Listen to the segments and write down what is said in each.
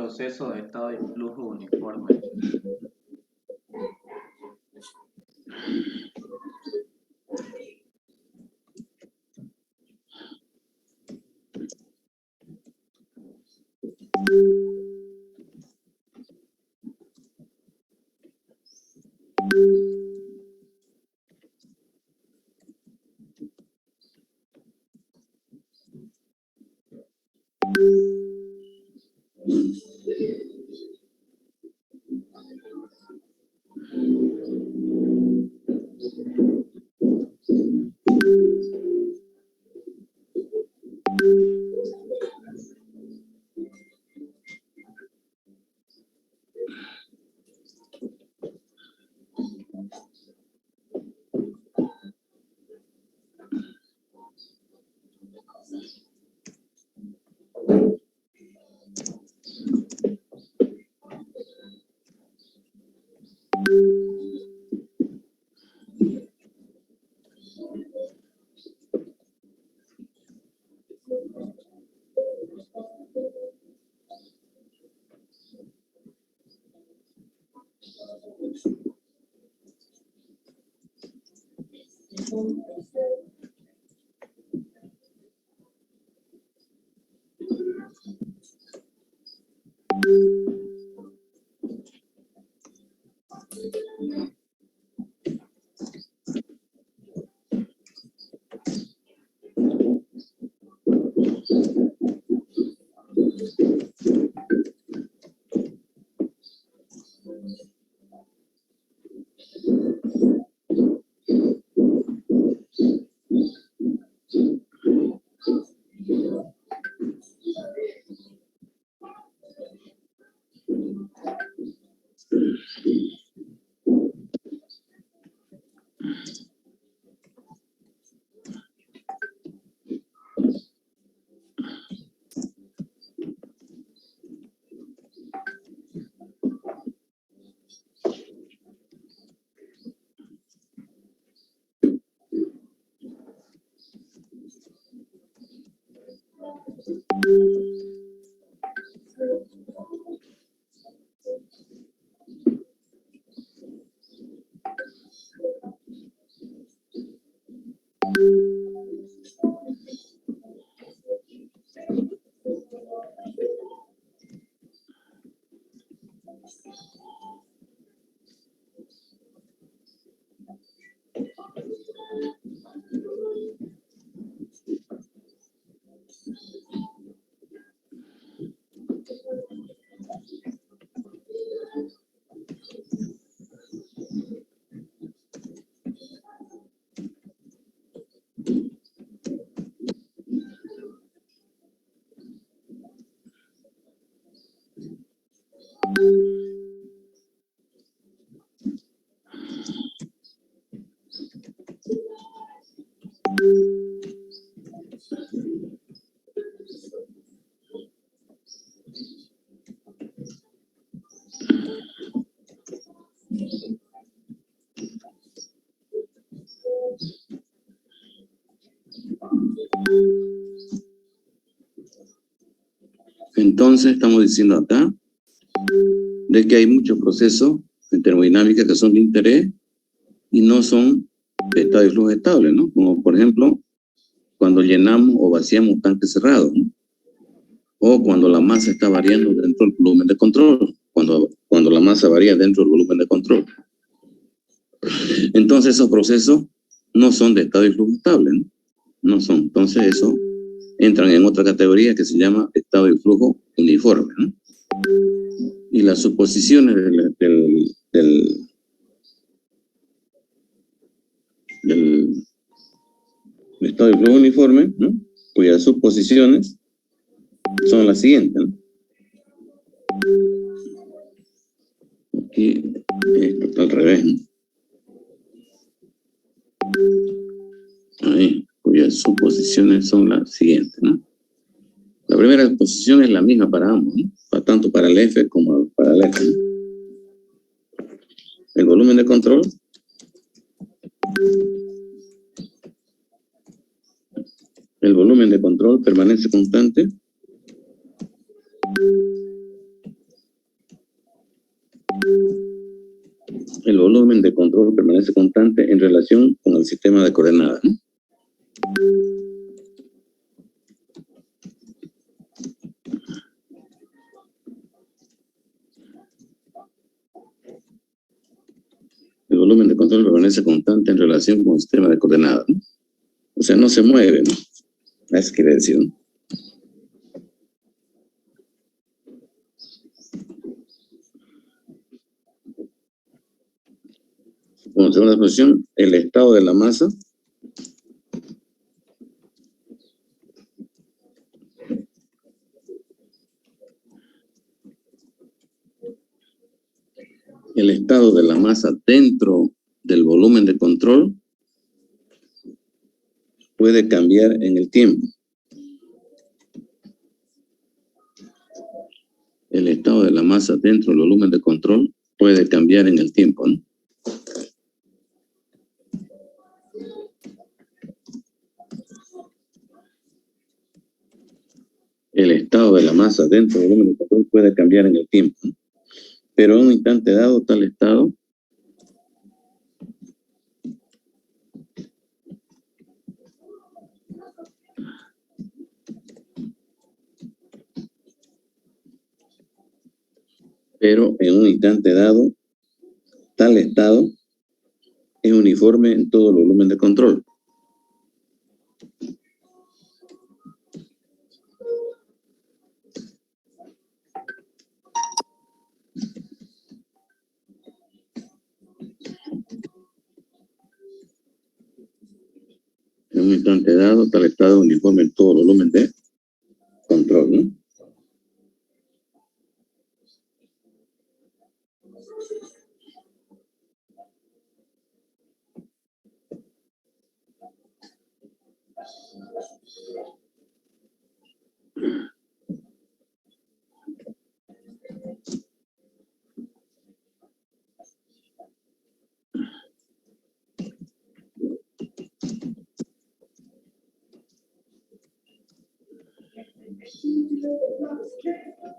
proceso de estado de flujo uniforme. Entonces estamos diciendo acá de que hay muchos procesos en termodinámica que son de interés y no son de estado de flujo estable, ¿no? Como por ejemplo, cuando llenamos o vaciamos un tanque cerrado, ¿no? O cuando la masa está variando dentro del volumen de control, cuando la masa varía dentro del volumen de control. Entonces esos procesos no son de estado de flujo estable, ¿no? No son. Entonces eso entran en otra categoría que se llama estado de flujo uniforme, ¿no? Y las suposiciones del estado de flujo uniforme, ¿no? Cuyas suposiciones son las siguientes, ¿no? Aquí esto está al revés, ¿no? Ahí, cuyas suposiciones son las siguientes, ¿no? La primera exposición es la misma para ambos, ¿no? Tanto para el F como para el F, ¿no? El volumen de control permanece constante el volumen de control permanece constante en relación con el sistema de coordenadas, ¿no? El volumen de control permanece constante en relación con el sistema de coordenadas, ¿no? O sea, no se mueve, ¿no? Eso quiere decir, ¿no? Como segunda posición, el estado de la masa dentro del volumen de control puede cambiar en el tiempo. El estado de la masa dentro del volumen de control puede cambiar en el tiempo, ¿no? El estado de la masa dentro del volumen de control puede cambiar en el tiempo, ¿no? Pero en un instante dado, tal estado tal estado es uniforme en todo el volumen de control. En un instante dado, tal estado es uniforme en todo el volumen de control, ¿no?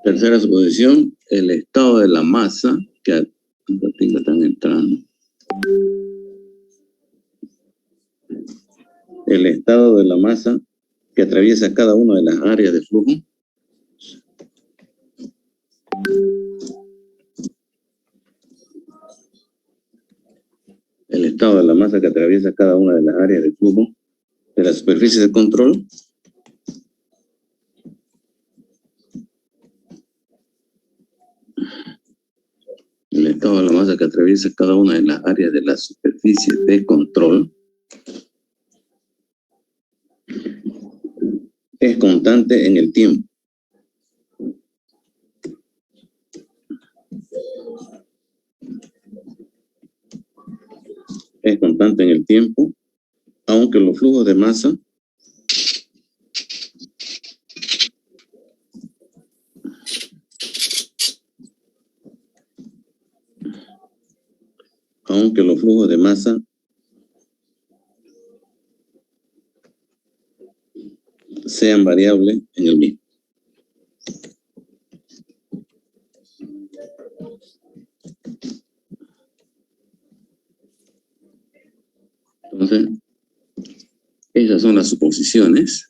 Tercera suposición, el estado de la masa que están entrando. El estado de la masa que atraviesa cada una de las áreas de flujo el estado de la masa que atraviesa cada una de las áreas de flujo de la superficie de control el estado de la masa que atraviesa cada una de las áreas de la superficie de control es constante en el tiempo. Es constante en el tiempo, aunque los flujos de masa sean variables en el mismo. Entonces, esas son las suposiciones.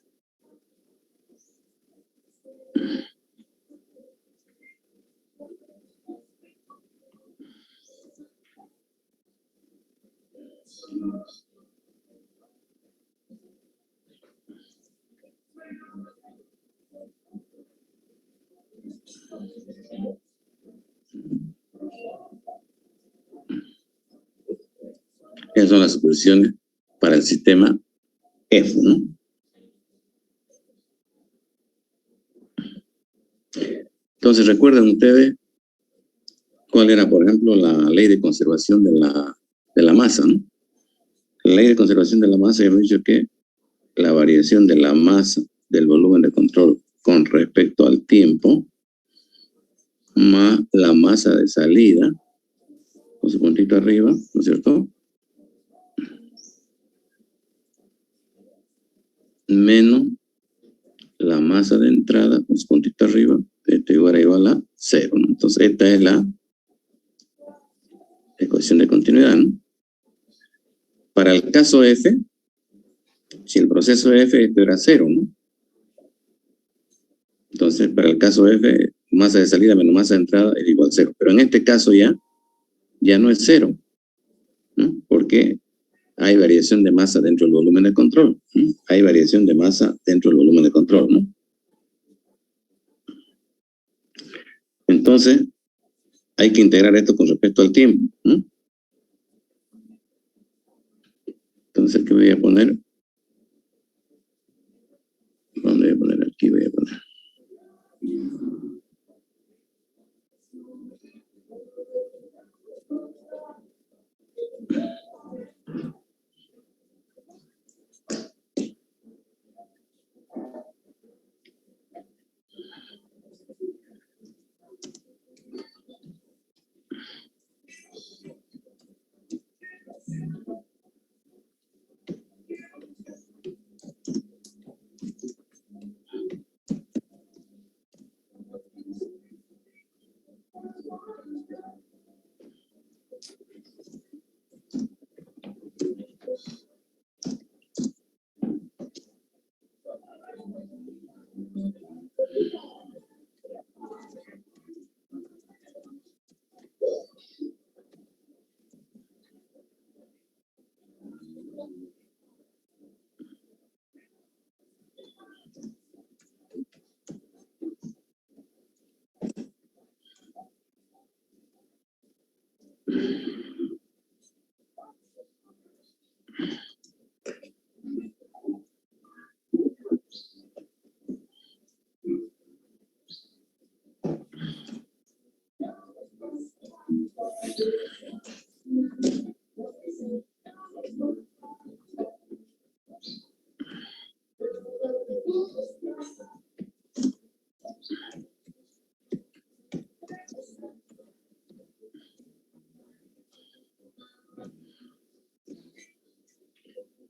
Esas son las suposiciones para el sistema F, ¿no? Entonces, ¿recuerdan ustedes cuál era, por ejemplo, la ley de conservación de la masa, ¿no? La ley de conservación de la masa, hemos dicho que la variación de la masa del volumen de control con respecto al tiempo más la masa de salida, con su puntito arriba, ¿no es cierto? Menos la masa de entrada, con su puntito arriba, esto igual a 0, ¿no? Entonces, esta es la ecuación de continuidad, ¿no? Para el caso F, si el proceso F esto era 0, ¿no? Entonces, para el caso F, masa de salida menos masa de entrada es igual a 0. Pero en este caso ya no es 0, ¿no? Porque hay variación de masa dentro del volumen de control, ¿no? Hay variación de masa dentro del volumen de control, ¿no? Entonces, hay que integrar esto con respecto al tiempo, ¿no? Entonces, ¿qué voy a poner? ¿Dónde voy a poner? Aquí voy a poner.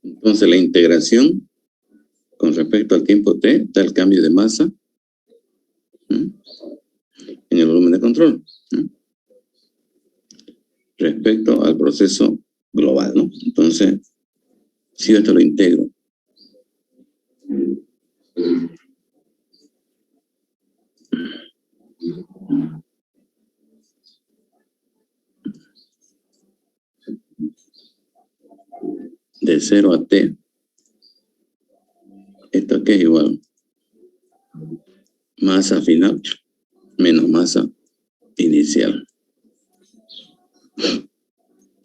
Entonces, la integración con respecto al tiempo t da el cambio de masa, ¿no?, en el volumen de control, ¿no?, respecto al proceso global, ¿no? Entonces, si yo esto lo integro, de 0 a t, esto aquí es igual masa final menos masa inicial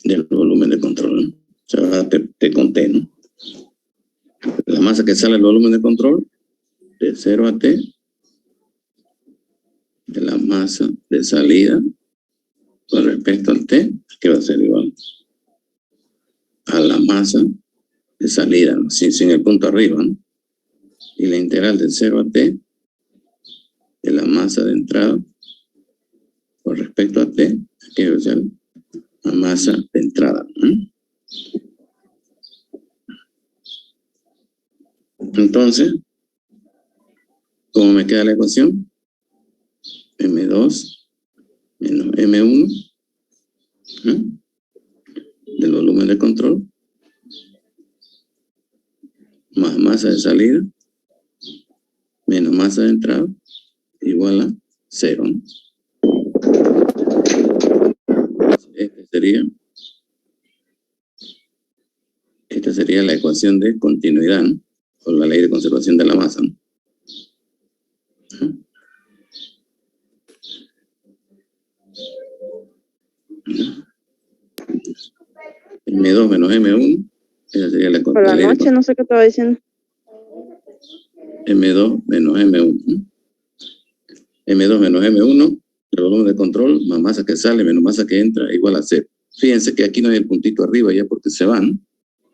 del volumen de control, ¿no? O sea, te conté, ¿no? La masa que sale del volumen de control, de 0 a t, de la masa de salida con respecto al t, que va a ser igual a la masa de salida, ¿no?, sin el punto arriba, ¿no? Y la integral de 0 a t de la masa de entrada con respecto a t, que va a ser la masa de entrada, ¿no? Entonces, ¿cómo me queda la ecuación? M2 menos M1, ¿no?, del volumen de control más masa de salida menos masa de entrada igual a 0, ¿no? Esta sería la ecuación de continuidad, ¿no?, o la ley de conservación de la masa, ¿no? M2 menos M1, esa sería la Por la noche, no sé qué estaba diciendo. M2 menos M1, ¿no? M2 menos M1, el volumen de control, más masa que sale menos masa que entra, igual a 0. Fíjense que aquí no hay el puntito arriba ya porque se van,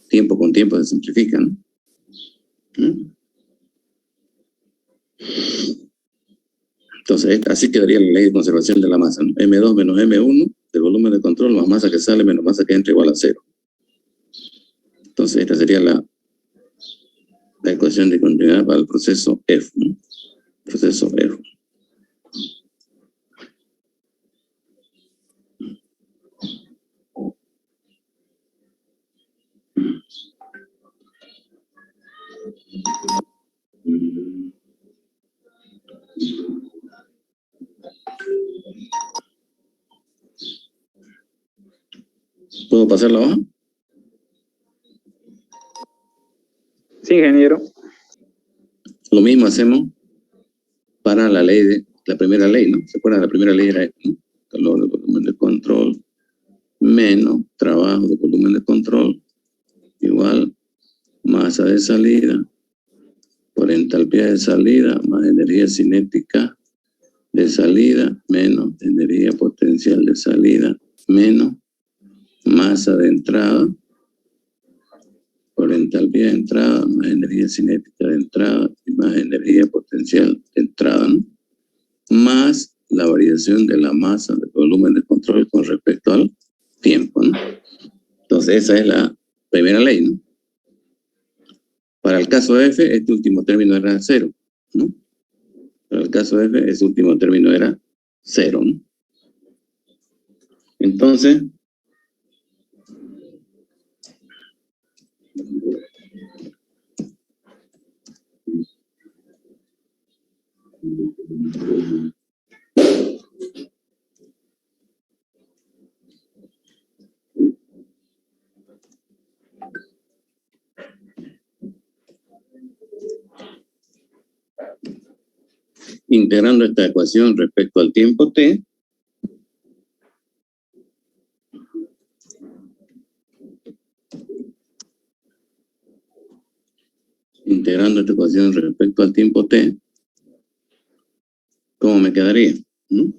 tiempo con tiempo se simplifican, ¿no? Entonces, así quedaría la ley de conservación de la masa, ¿no? M2 menos M1, del volumen de control, más masa que sale menos masa que entra, igual a 0. Entonces, esta sería la ecuación de continuidad para el proceso F, ¿no? Proceso F. ¿Puedo pasar la hoja? Sí, ingeniero. Lo mismo hacemos para la ley de, la primera ley, ¿no? ¿Se acuerdan? La primera ley era esto, ¿no? Calor de volumen de control menos trabajo de volumen de control igual masa de salida por entalpía de salida más energía cinética de salida menos energía potencial de salida menos masa de entrada por entalpía de entrada más energía cinética de entrada y más energía potencial de entrada, ¿no? Más la variación de la masa del volumen de control con respecto al tiempo, ¿no? Entonces esa es la primera ley, ¿no? Para el caso F, este último término era 0, ¿no? Para el caso F, ese último término era 0, ¿no? Entonces, integrando esta ecuación respecto al tiempo t, integrando esta ecuación respecto al tiempo t, ¿cómo me quedaría? ¿No?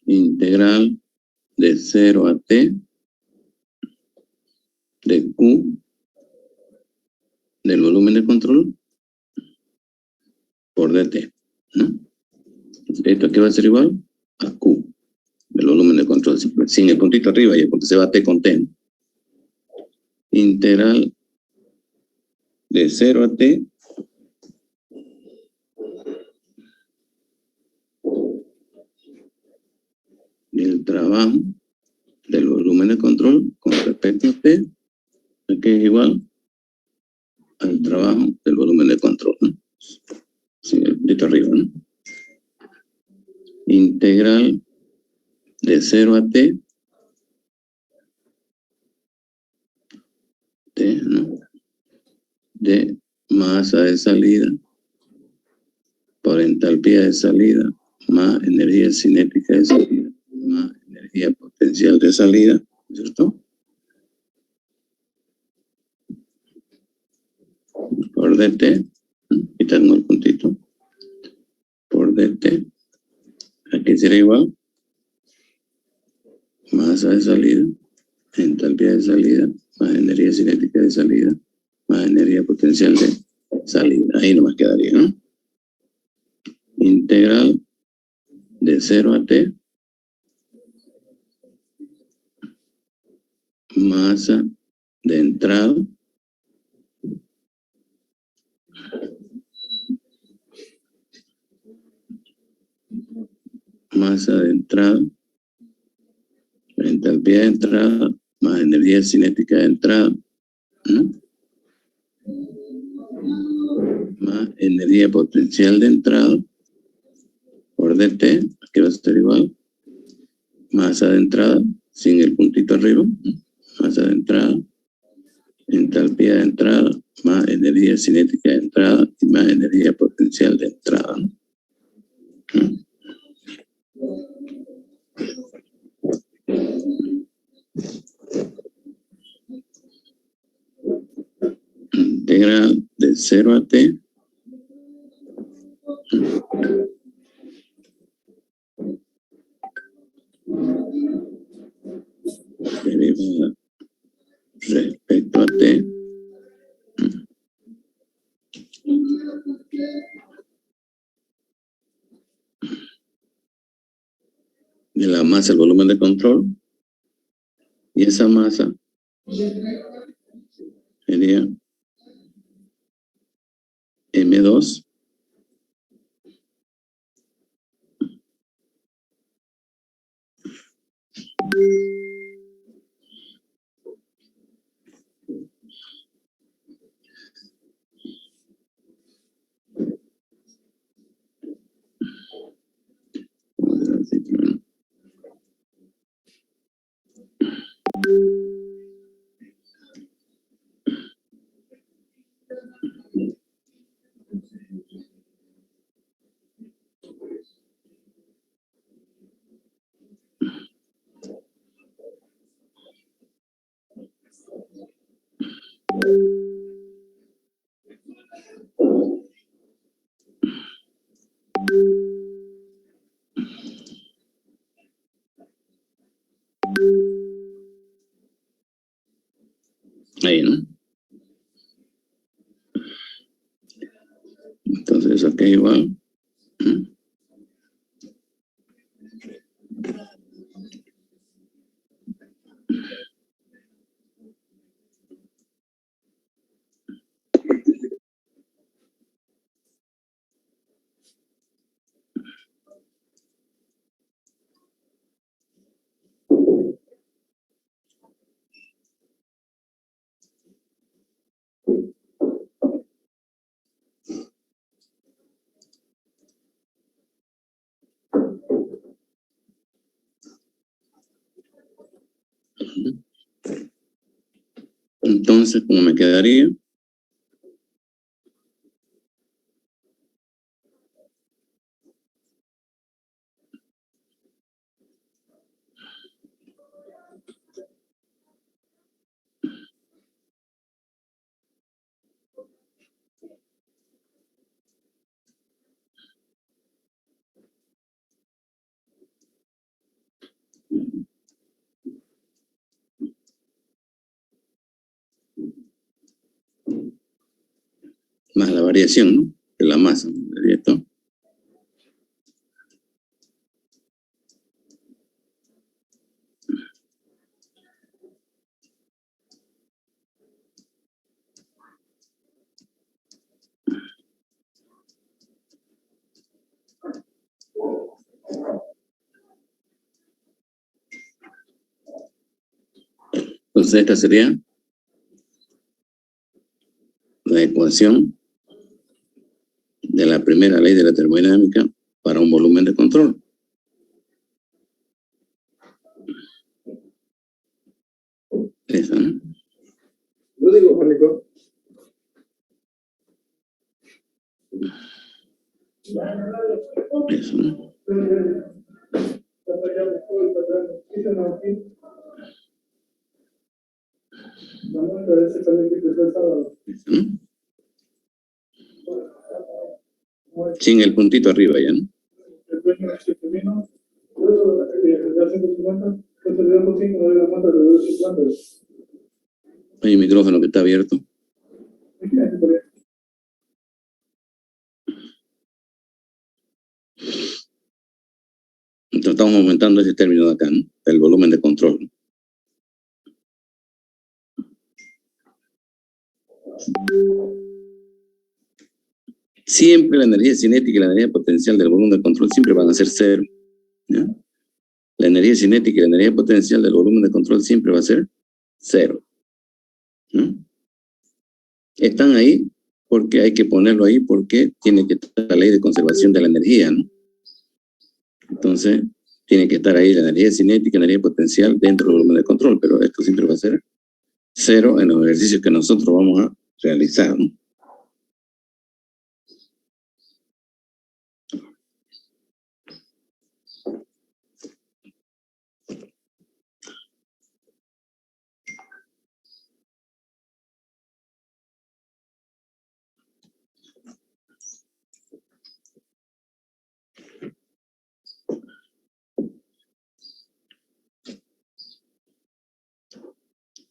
Integral de 0 a t de Q del volumen de control por dt, ¿no? Esto aquí va a ser igual a Q del volumen de control, sin el puntito arriba ya, porque se va t con t, ¿no? Integral de 0 a t del trabajo del volumen de control con respecto a t, que es igual al trabajo del volumen de control, ¿no? Sí, de arriba, ¿no? Integral de 0 a t, ¿no? De masa de salida por entalpía de salida más energía cinética de salida más energía potencial de salida, ¿cierto? Por dt, y tengo el puntito, por dt, aquí será igual masa de salida, entalpía de salida, más energía cinética de salida, más energía potencial de salida. Ahí nomás quedaría, ¿no? Integral de 0 a t, masa de entrada, masa de entrada, entalpía de entrada, más energía cinética de entrada, ¿no? Más energía potencial de entrada, por dt, que va a ser igual, masa de entrada, sin el puntito arriba, ¿no? Masa de entrada, entalpía de entrada, más energía cinética de entrada y más energía potencial de entrada, ¿no? Integral de 0 a t derivada respecto a t de la masa, el volumen de control, y esa masa sería M2 . Ahí, ¿no? Entonces, acá igual. Entonces, ¿cómo me quedaría? Más la variación, ¿no? De la masa, sería esto. Entonces, esta sería la ecuación de la primera ley de la termodinámica para un volumen de control. Esa, ¿no? Lo digo, Juanico. Eso, ¿no? Eso, ¿no? Sin el puntito arriba ya, ¿no? Hay un micrófono que está abierto. Entonces estamos aumentando ese término de acá, ¿no? El volumen de control. Siempre la energía cinética y la energía potencial del volumen de control siempre van a ser cero, ¿ya? La energía cinética y la energía potencial del volumen de control siempre va a ser cero, ¿no? Están ahí porque hay que ponerlo ahí porque tiene que estar la ley de conservación de la energía, ¿no? Entonces, tiene que estar ahí la energía cinética y la energía potencial dentro del volumen de control, pero esto siempre va a ser cero en los ejercicios que nosotros vamos a realizar, ¿no?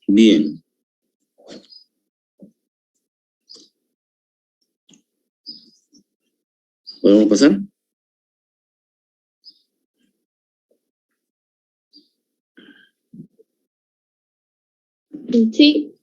Bien. ¿Podemos pasar? Sí.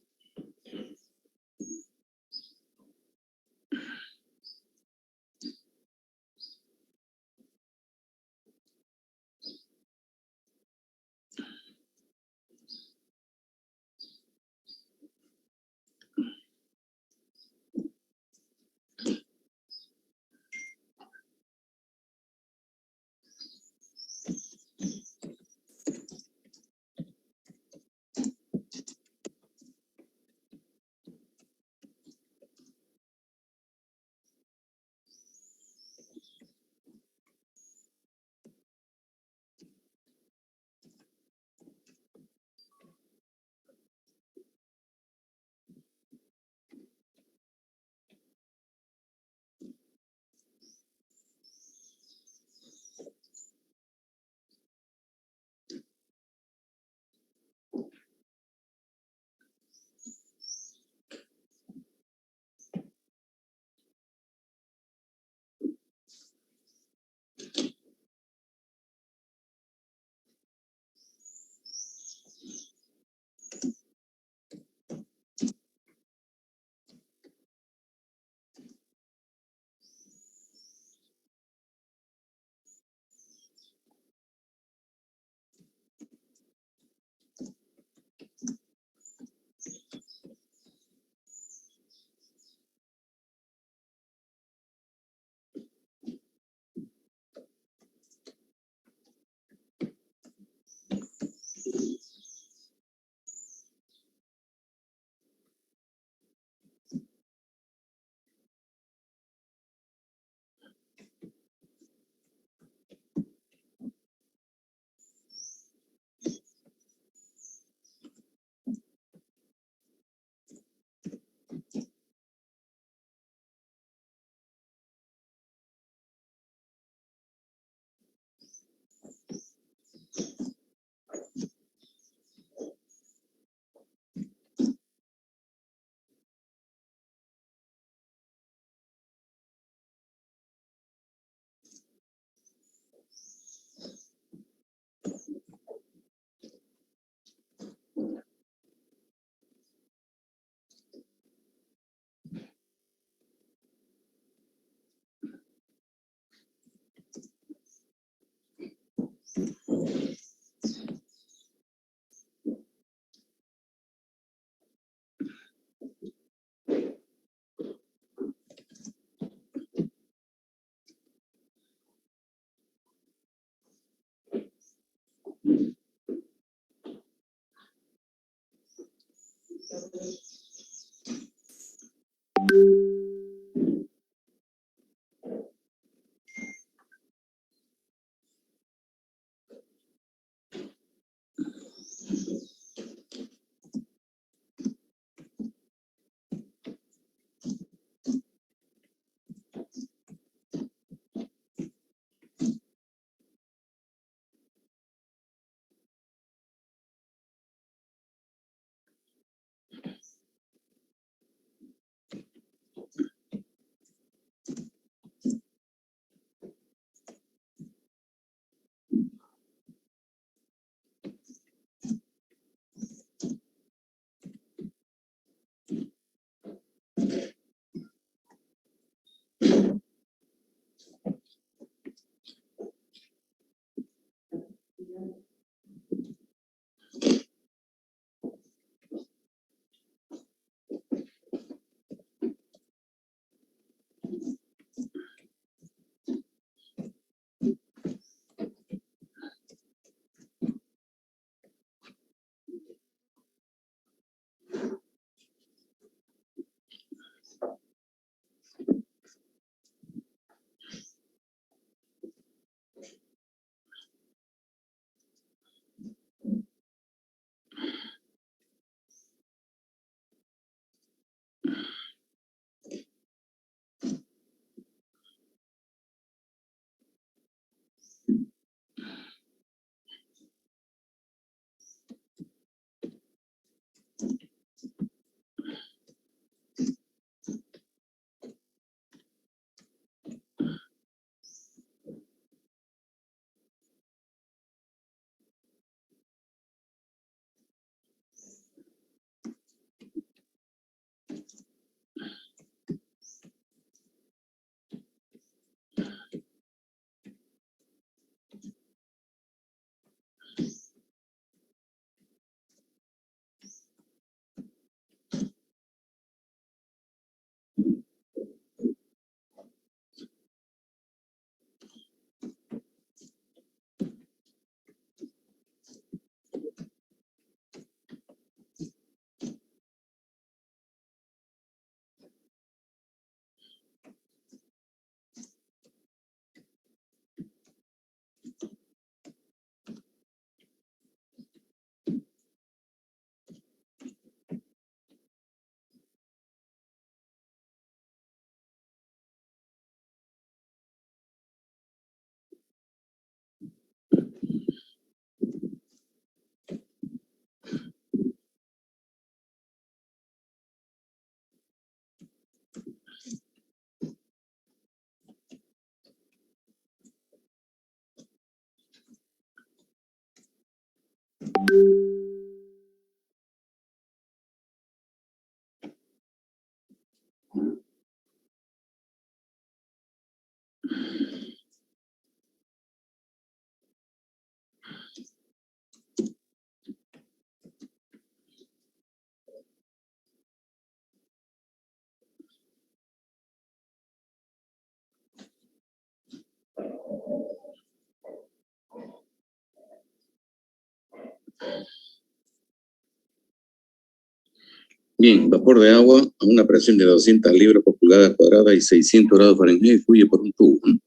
Bien, vapor de agua a una presión de 200 libras por pulgada cuadrada y 600 grados Fahrenheit fluye por un tubo, ¿no?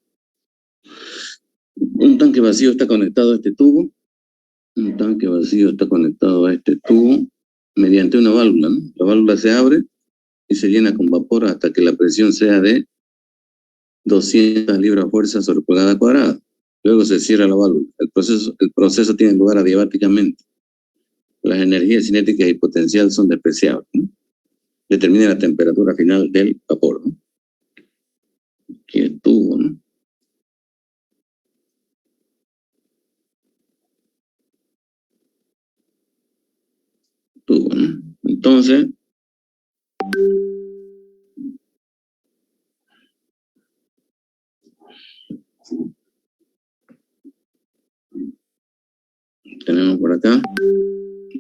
Un tanque vacío está conectado a este tubo. Un tanque vacío está conectado a este tubo mediante una válvula, ¿no? La válvula se abre y se llena con vapor hasta que la presión sea de 200 libras fuerza sobre pulgada cuadrada. Luego se cierra la válvula. El proceso tiene lugar adiabáticamente. Las energías cinéticas y potencial son despreciables, ¿no? Determina la temperatura final del vapor, ¿no? Aquí el tubo, ¿no? Tubo, ¿no? Entonces, tenemos por acá,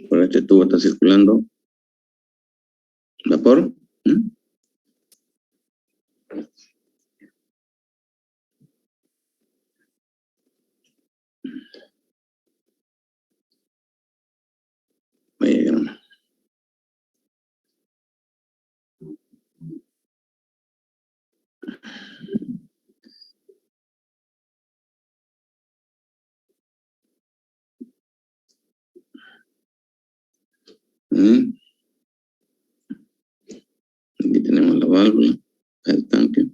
por este tubo está circulando vapor, ¿no? Vaya grama. Aquí tenemos la válvula, el tanque.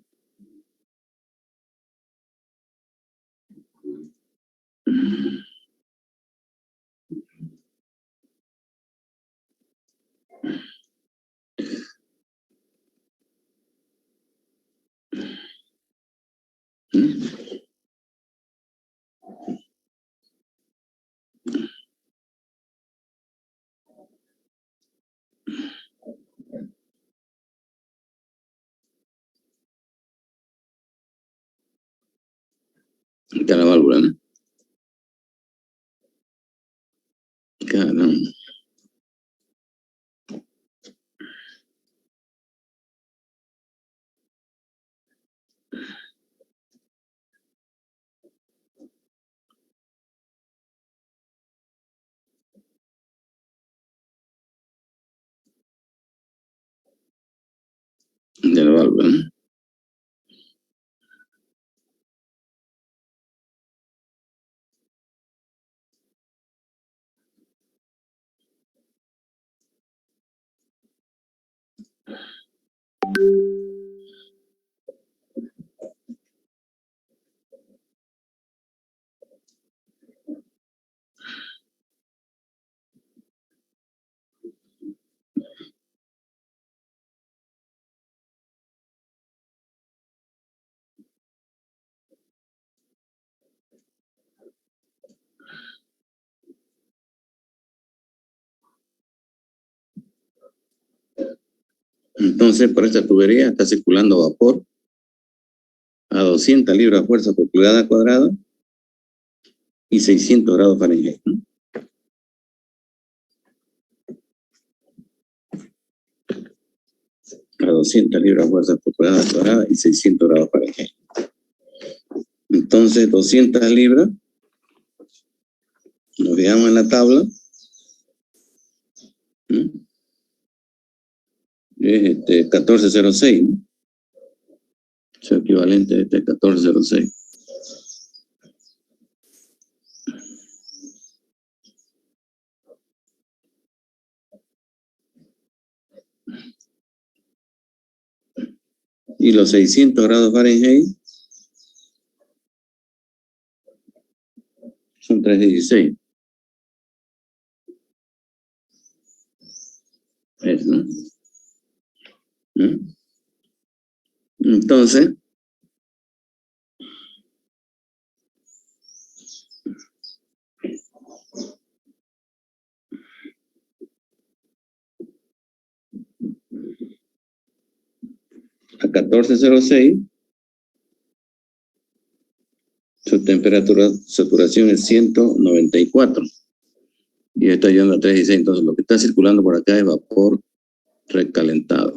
Acá la válvula, ¿no? Caramba. De la válvula, ¿no? Entonces, por esta tubería está circulando vapor a 200 libras fuerza por pulgada cuadrada y 600 grados Fahrenheit, ¿no? A 200 libras fuerza por pulgada cuadrada y 600 grados Fahrenheit. Entonces, 200 libras, nos fijamos en la tabla, es 1406, ¿no? Es equivalente a 1406. Y los 600 grados Fahrenheit son 316. ¿Ves, no? Entonces, a 1406, su temperatura, saturación es 194. Y está llegando a 316. Entonces, lo que está circulando por acá es vapor recalentado.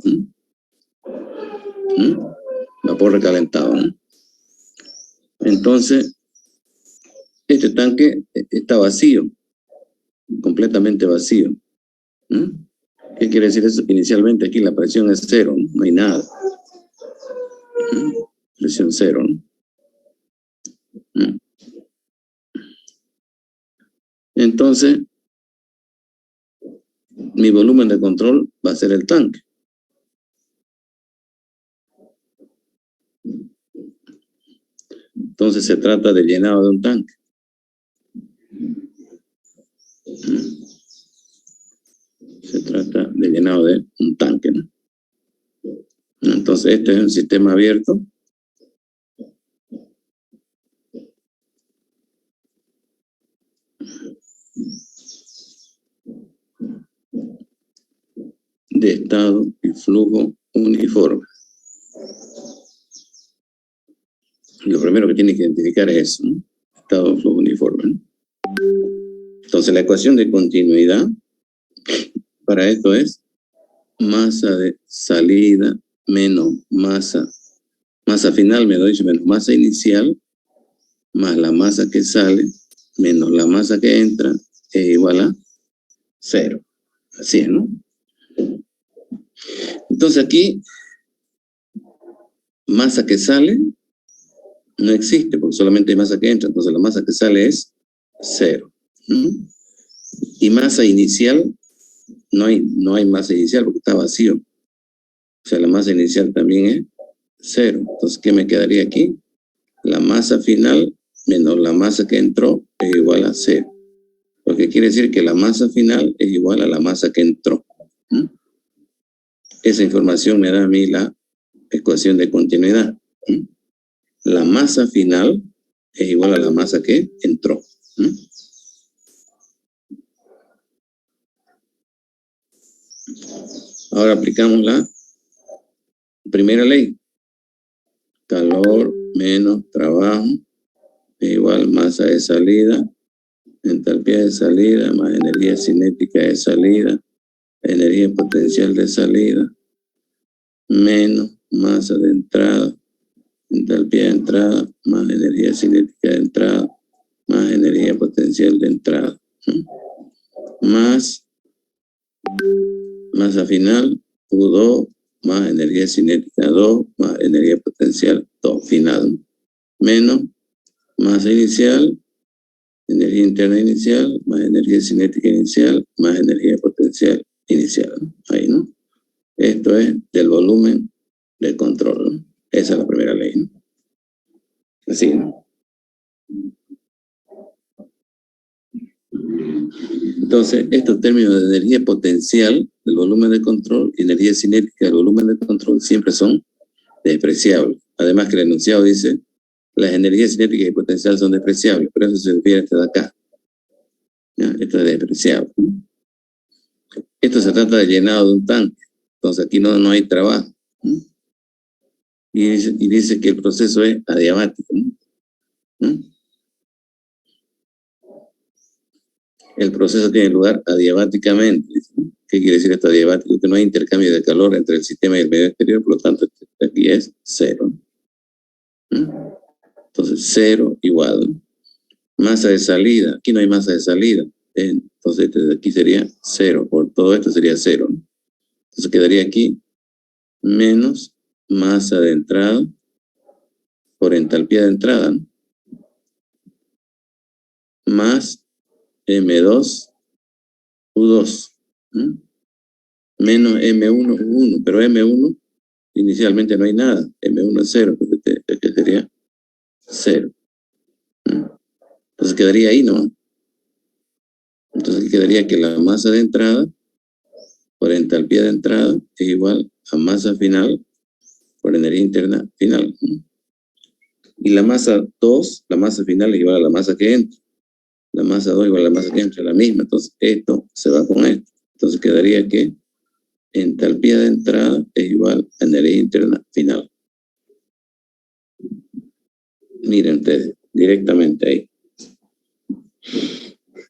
Vapor recalentado, ¿no? Entonces, este tanque está vacío, completamente vacío. ¿Qué quiere decir eso? Inicialmente aquí la presión es cero, no hay nada. Presión cero, ¿no? Entonces, mi volumen de control va a ser el tanque. Entonces se trata de llenado de un tanque. Se trata de llenado de un tanque, ¿no? Entonces este es un sistema abierto. De estado y flujo uniforme. Lo primero que tiene que identificar es eso, ¿no? Estado y flujo uniforme, ¿no? Entonces la ecuación de continuidad para esto es masa de salida menos masa final, menos masa inicial, más la masa que sale, menos la masa que entra, es igual a 0. Así es, ¿no? Entonces aquí, masa que sale no existe, porque solamente hay masa que entra, entonces la masa que sale es 0. Y masa inicial no hay masa inicial porque está vacío. O sea, la masa inicial también es 0. Entonces, ¿qué me quedaría aquí? La masa final menos la masa que entró es igual a 0. Lo que quiere decir que la masa final es igual a la masa que entró. ¿Mm? Esa información me da a mí la ecuación de continuidad. ¿Mm? La masa final es igual a la masa que entró. ¿Mm? Ahora aplicamos la primera ley. Calor menos trabajo es igual masa de salida, entalpía de salida más energía cinética de salida, energía potencial de salida, menos masa de entrada, entalpía de entrada más energía cinética de entrada, más energía potencial de entrada, más masa final, U2, más energía cinética 2, más energía potencial 2 final, menos masa inicial, energía interna inicial, más energía cinética inicial, más energía potencial inicial. Ahí, ¿no? Esto es del volumen de control, ¿no? Esa es la primera ley, ¿no? Así, ¿no? Entonces, estos términos de energía potencial del volumen de control y energía cinética del volumen de control siempre son despreciables. Además que el enunciado dice, las energías cinéticas y potencial son despreciables, pero eso se refiere a este de acá. ¿Ya? Esto es despreciable, ¿no? Esto se trata de llenado de un tanque, entonces aquí no hay trabajo, ¿no? Y dice que el proceso es adiabático, ¿no? ¿No? El proceso tiene lugar adiabáticamente. ¿No? ¿Qué quiere decir esto adiabático? Que no hay intercambio de calor entre el sistema y el medio exterior, por lo tanto aquí es 0. ¿No? Entonces 0 igual, ¿no? Masa de salida, aquí no hay masa de salida, entonces aquí sería 0, por todo esto sería 0, ¿no? Entonces quedaría aquí menos masa de entrada por entalpía de entrada, ¿no? Más M2 U2, ¿no? Menos M1 U1, pero M1 inicialmente no hay nada, M1 es 0, porque sería 0. ¿No? Entonces quedaría ahí, ¿no? Entonces quedaría que la masa de entrada por entalpía de entrada es igual a masa final por energía interna final. ¿No? Y la masa 2, la masa final es igual a la masa que entra. La masa 2 igual a la masa que entra, la misma. Entonces esto se va con esto. Entonces quedaría que entalpía de entrada es igual a energía interna final. Miren ustedes, directamente ahí.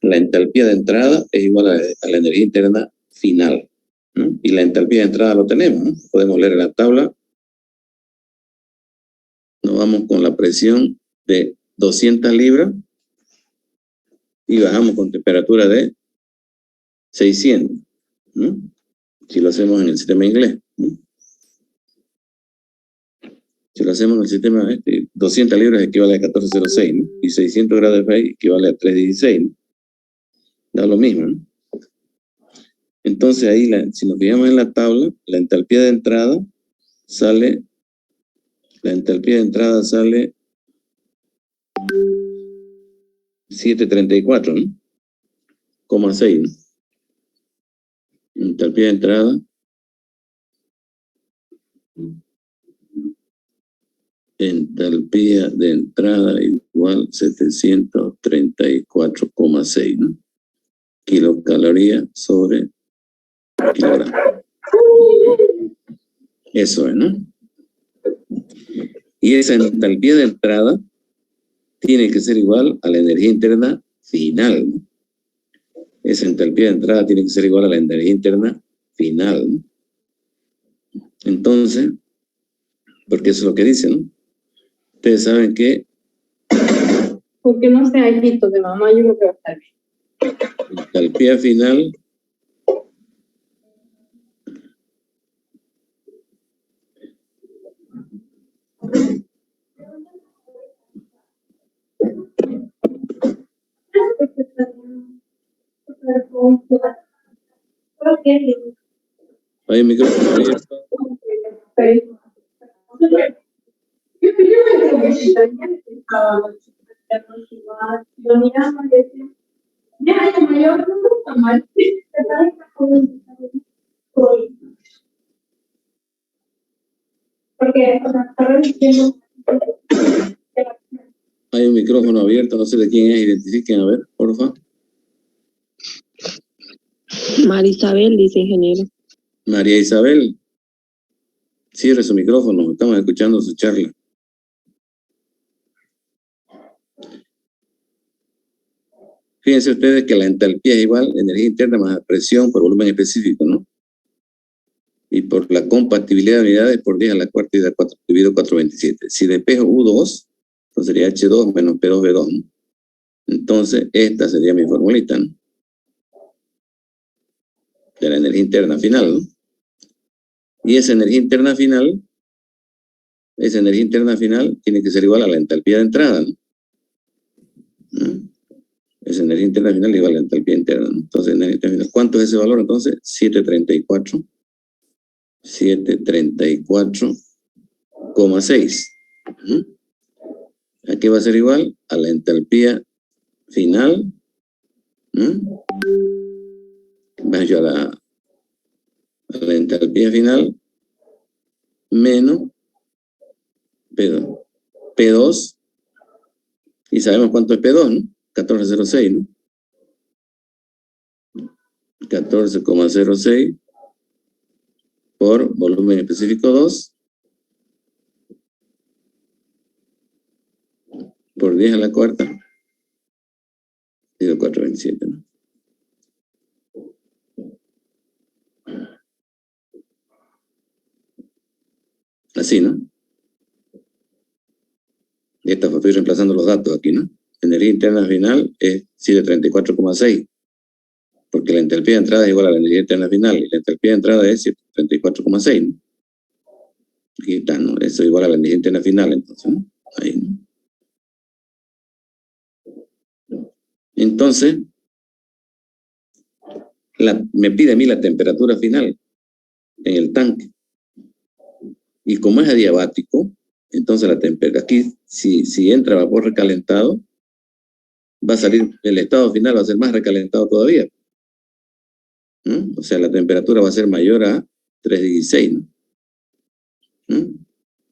La entalpía de entrada es igual a la energía interna final, ¿no? Y la entalpía de entrada lo tenemos, ¿no? Podemos leer en la tabla. Nos vamos con la presión de 200 libras y bajamos con temperatura de 600, ¿no? Si lo hacemos en el sistema inglés, ¿no? Si lo hacemos en el sistema 200 libras equivale a 1406, ¿no? Y 600 grados de Fahrenheit equivale a 316, ¿no? Da lo mismo, ¿no? Entonces ahí, si nos fijamos en la tabla, la entalpía de entrada sale 734, ¿no? 0,6, ¿no? Entalpía de entrada igual 734,6, ¿no? Kilocalorías sobre kilogramo. Eso es, ¿no? Y esa entalpía de entrada tiene que ser igual a la energía interna final, ¿no? Esa entalpía de entrada tiene que ser igual a la energía interna final, ¿no? Entonces, porque eso es lo que dicen, ¿no? Ustedes saben que Porque no sea hijito de mamá, yo creo que va a estar bien. la entalpía final Hay un micrófono abierto. Lo miramos y decimos, ya, la mayor no está mal. Se parece a joven. Porque, o sea, está diciendo. Hay un micrófono abierto, no sé de quién es, identifiquen, a ver, porfa. Marisabel, dice ingeniero. María Isabel, cierre su micrófono, estamos escuchando su charla. Fíjense ustedes que la entalpía es igual, energía interna más presión por volumen específico, ¿no? Y por la compatibilidad de unidades por 10 a la cuarta dividido 427. Si despejo U2, entonces sería H2 menos P2V2, ¿no? Entonces, esta sería mi formulita, ¿no? De la energía interna final, ¿no? Y esa energía interna final tiene que ser igual a la entalpía de entrada, ¿no? ¿Mm? Esa energía interna final igual a la entalpía interna, ¿no? Entonces, energía interna final, ¿cuánto es ese valor? Entonces, 734,6. Aquí va a ser igual a la entalpía final, vaya a la entalpía final menos P2, y sabemos cuánto es P2, ¿no? 14,06, ¿no? 14,06 por volumen específico 2 por 10 a la cuarta dividido 427, ¿no? Así, ¿no? Y estoy reemplazando los datos aquí, ¿no? Energía interna final es 734,6, porque la entalpía de entrada es igual a la energía interna final, y la entalpía de entrada es 734,6, ¿no? Aquí está, ¿no? Eso es igual a la energía interna final, entonces, ¿no? Ahí, ¿no? Entonces, me pide a mí la temperatura final en el tanque. Y como es adiabático, entonces la temperatura, aquí, si entra vapor recalentado, va a salir, el estado final va a ser más recalentado todavía. ¿Mm? O sea, la temperatura va a ser mayor a 316, ¿no? ¿Mm?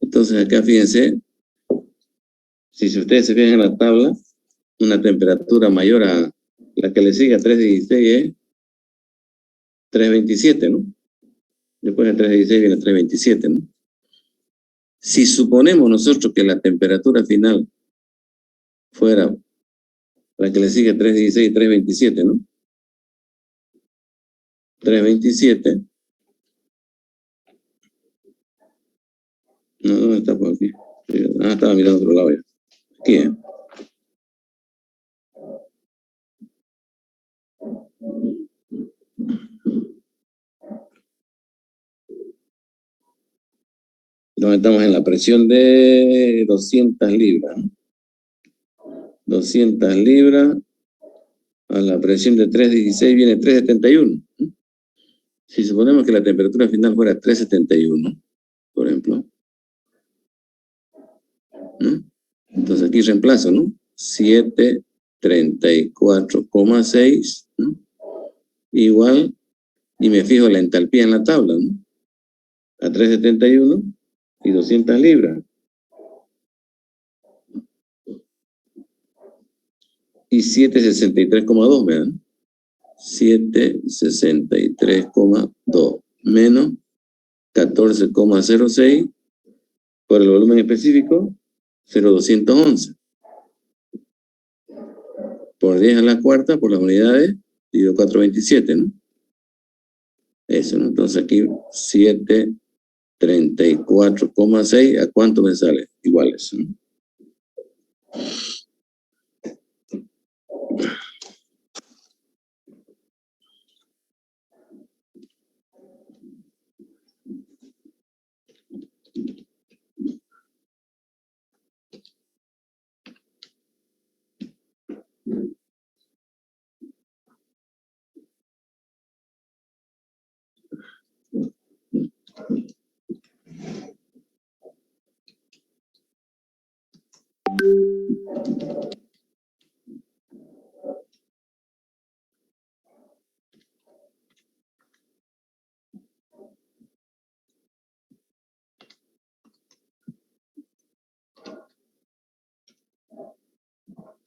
Entonces acá fíjense, si ustedes se fijan en la tabla, una temperatura mayor a la que le sigue a 316 es 327, ¿no? Después de 316 viene 327, ¿no? Si suponemos nosotros que la temperatura final fuera la que le sigue 316 y 327, ¿no? 327. No, ¿dónde está por aquí? Ah, estaba mirando otro lado ya. Aquí, ¿eh? Donde estamos en la presión de 200 libras, ¿no? 200 libras a la presión de 316 viene 371. Si suponemos que la temperatura final fuera 371, por ejemplo, ¿no? Entonces aquí reemplazo, ¿no? 734,6, ¿no? Igual, y me fijo la entalpía en la tabla, ¿no? A 371 y 200 libras. Y 763,2, ¿verdad? 763,2 menos 14,06 por el volumen específico, 0,211. Por 10 a la cuarta, por las unidades, dividido 427, ¿no? Eso, ¿no? Entonces aquí 734,6, ¿a cuánto me sale? Igual eso, ¿no?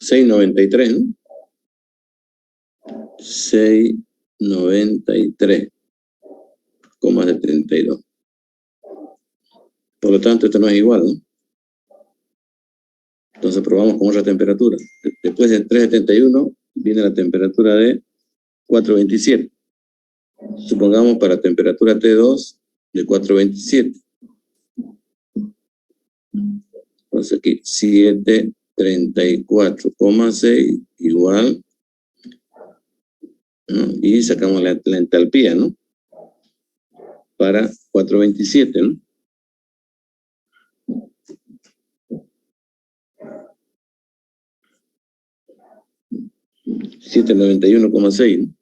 693, ¿no? 693,72. Por lo tanto, esto no es igual, ¿no? Entonces probamos con otra temperatura. Después de 371 viene la temperatura de 427. Supongamos para temperatura T2 de 427. Entonces aquí 734,6 igual, ¿no? Y sacamos la entalpía, ¿no? Para 427, ¿no? $791,6, ¿no?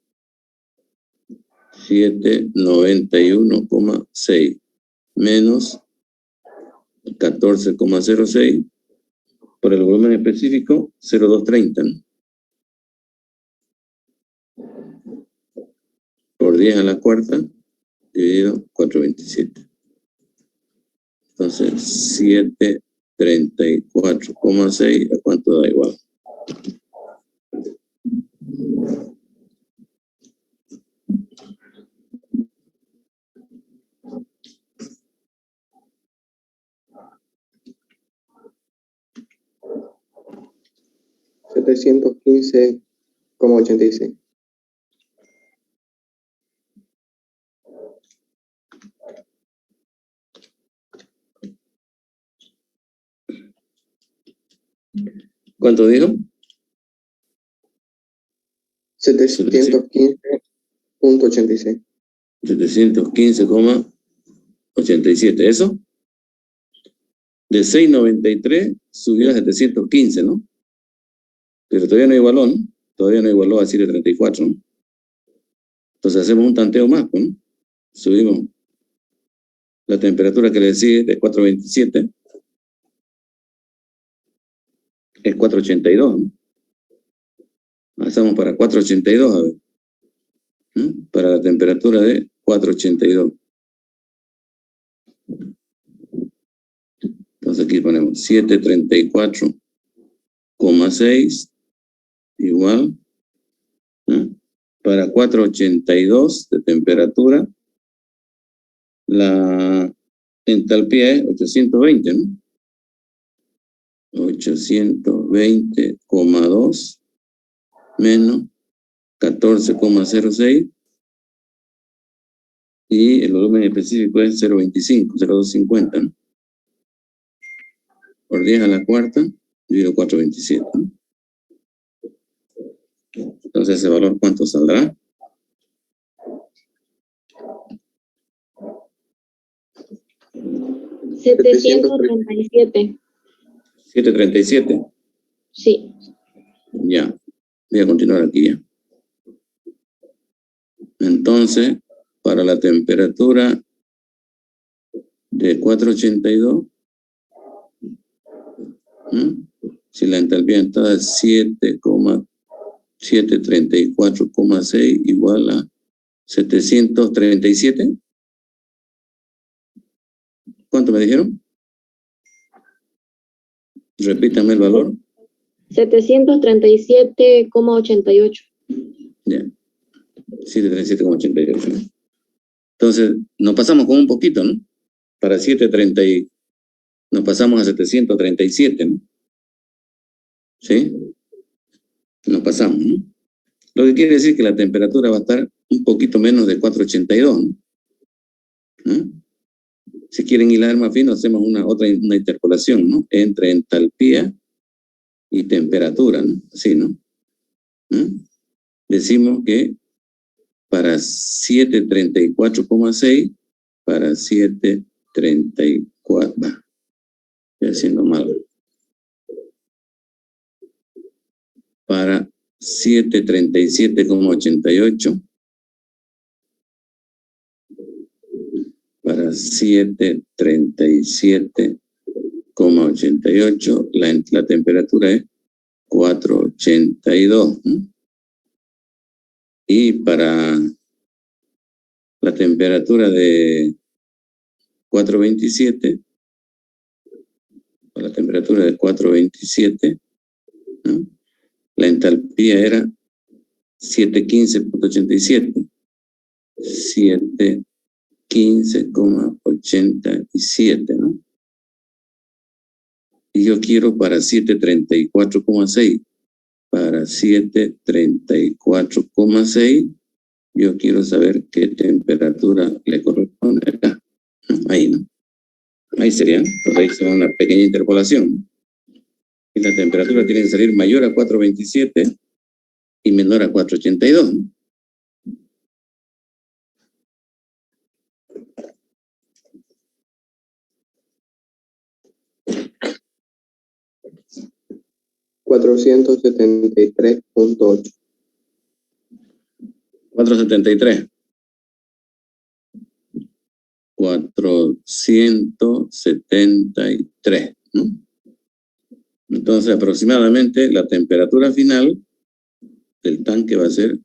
791,6 menos 14,06 por el volumen específico 0,230, ¿no? Por 10 a la cuarta dividido 427. Entonces 734,6 ¿a cuánto da igual? $715,86. ¿Cuánto dijo? 715,86. 715,87. ¿Eso? De 693 subió a 715, ¿no? Pero todavía no igualó, ¿no? Todavía no igualó a 734, ¿no? Entonces hacemos un tanteo más, ¿no? Subimos la temperatura que le sigue de 427 es 482, ¿no? Hacemos para 482, a ver. ¿No? Para la temperatura de 482. Entonces aquí ponemos 734,6 igual, ¿no? Para 482 de temperatura, la entalpía es 820, ¿no? 820,2 menos 14,06 y el volumen específico es 0,25, 0,250, ¿no? Por 10 a la cuarta dividido 427, ¿no? Entonces ese valor ¿cuánto saldrá? $737. 737. Sí. Ya. Voy a continuar aquí ya. Entonces, para la temperatura de 482, si la entalpía entrada es 734,6 igual a 737. ¿Cuánto me dijeron? Repítame el valor. 737,88. Ya. 737,88, ¿no? Entonces, nos pasamos con un poquito, ¿no? Para 730, nos pasamos a 737, ¿no? ¿Sí? Nos pasamos, ¿no? Lo que quiere decir que la temperatura va a estar un poquito menos de 482, ¿no? ¿No? Si quieren hilar más fino, hacemos una interpolación, ¿no? Entre entalpía y temperatura, ¿no? Así, ¿no? ¿No? Decimos que para 734,6, para 734, estoy haciendo mal. Para 737,88, para 737,88. La temperatura es 482. Y para la temperatura de 427, la temperatura de 427, ¿no? La entalpía era 715,87. 715,87, ¿no? Y yo quiero para 734,6. Para 734,6, yo quiero saber qué temperatura le corresponde acá. Ahí, ¿no? Ahí sería, pues ahí se da una pequeña interpolación. Y la temperatura tiene que salir mayor a 427 y menor a 482, ¿no? $473.8. 473. 473, ¿no? Entonces, aproximadamente la temperatura final del tanque va a ser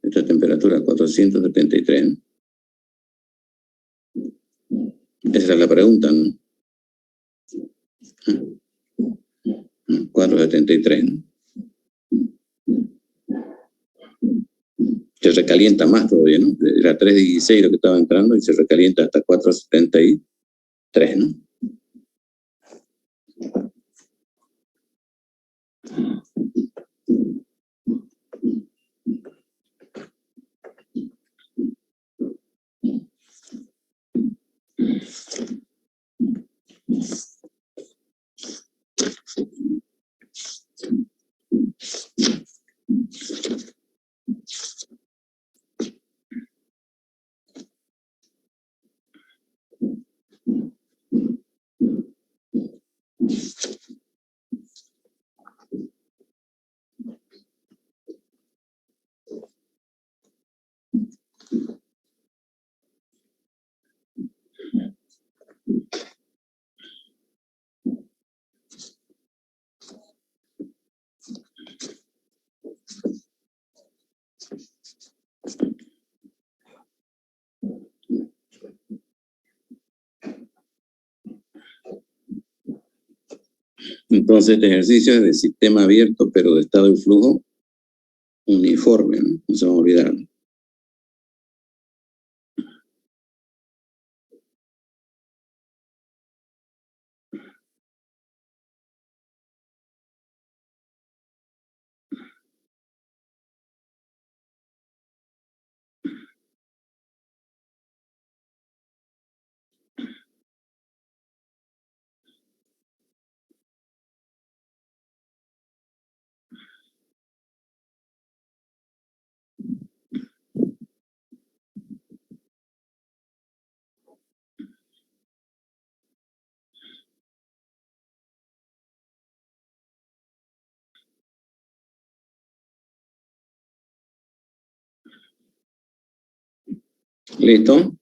esta temperatura, 473, ¿no? Esa es la pregunta, ¿no? 473, ¿no? Se recalienta más todavía, ¿no? Era 316 lo que estaba entrando y se recalienta hasta 473, ¿no? Entonces, este ejercicio es de sistema abierto, pero de estado y flujo uniforme, ¿no? No se va a olvidar, ¿no? ¿Listo?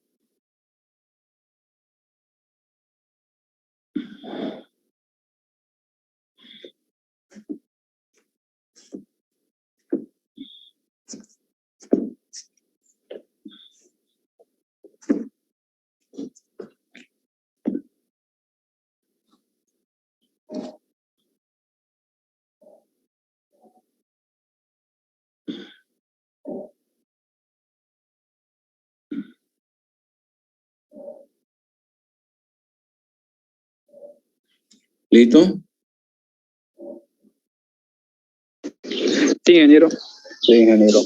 ¿Listo? Sí, ingeniero. Sí, ingeniero.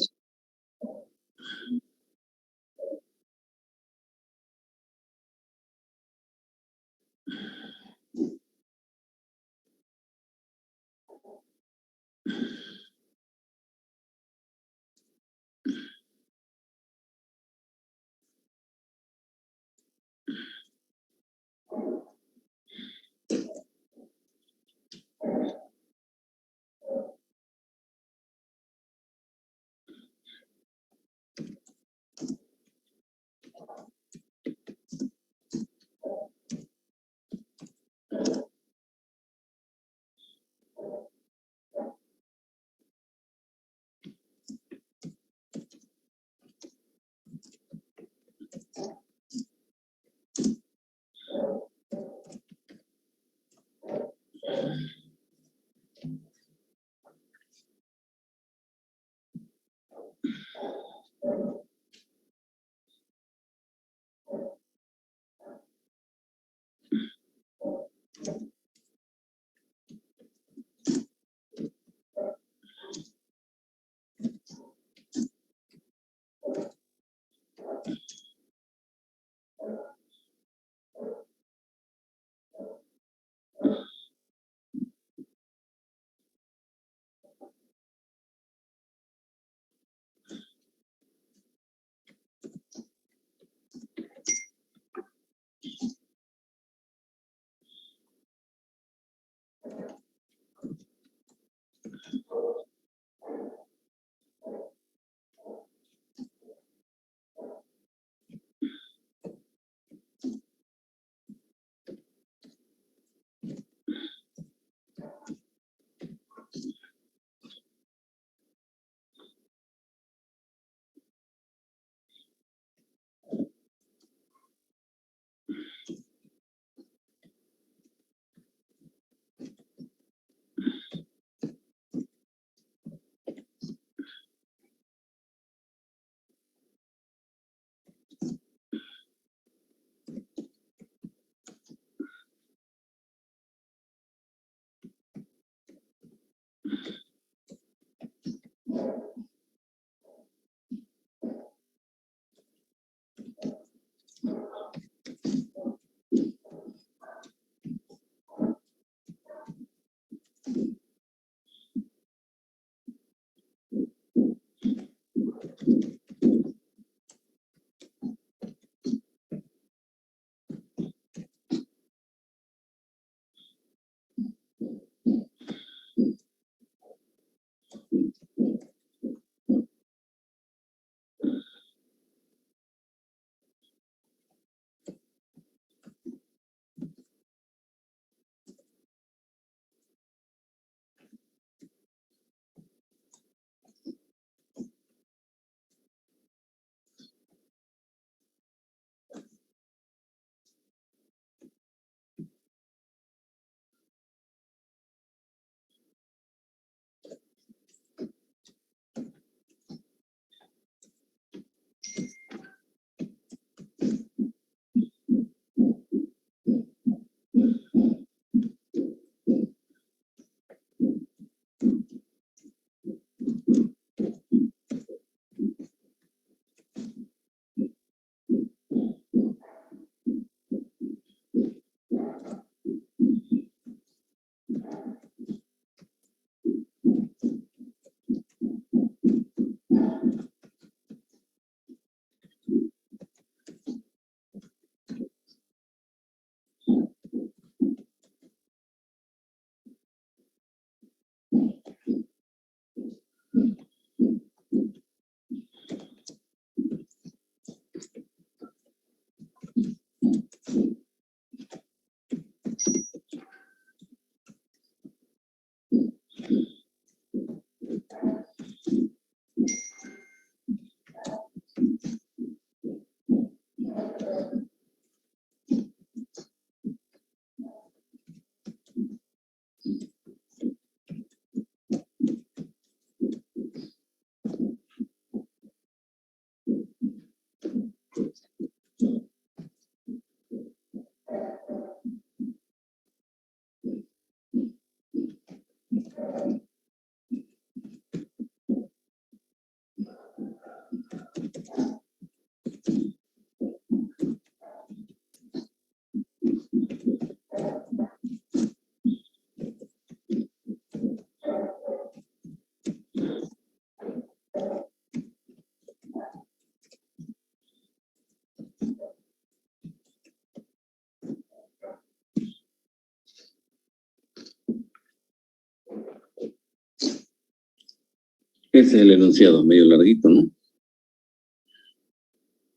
Ese es el enunciado, medio larguito, ¿no?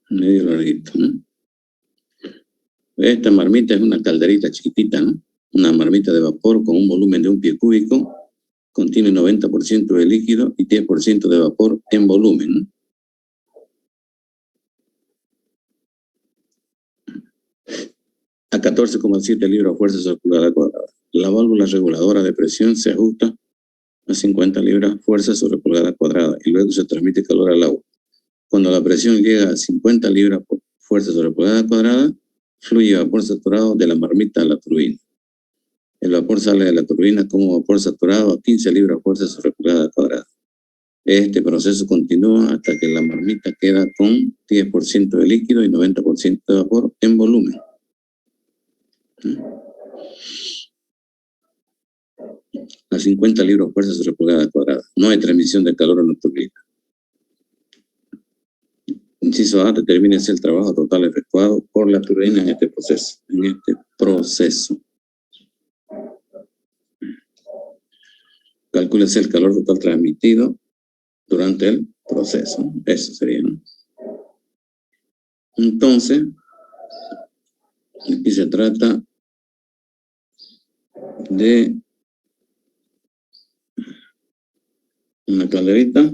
Medio larguito, ¿no? Esta marmita es una calderita chiquitita, ¿no? Una marmita de vapor con un volumen de 1 pie cúbico, contiene 90% de líquido y 10% de vapor en volumen, ¿no? A 14,7 libras fuerza sobre pulgada cuadrada. La válvula reguladora de presión se ajusta a 50 libras fuerza sobre pulgada cuadrada y luego se transmite calor al agua. Cuando la presión llega a 50 libras por fuerza sobre pulgada cuadrada, fluye vapor saturado de la marmita a la turbina. El vapor sale de la turbina como vapor saturado a 15 libras fuerza sobre pulgada cuadrada. Este proceso continúa hasta que la marmita queda con 10% de líquido y 90% de vapor en volumen. A 50 libras fuerza sobre pulgada cuadrada. No hay transmisión de calor en la turbina. Inciso A, determine si el trabajo total efectuado por la turbina en este proceso. Calcúlese el calor total transmitido durante el proceso. Eso sería, ¿no? Entonces, aquí se trata de una calderita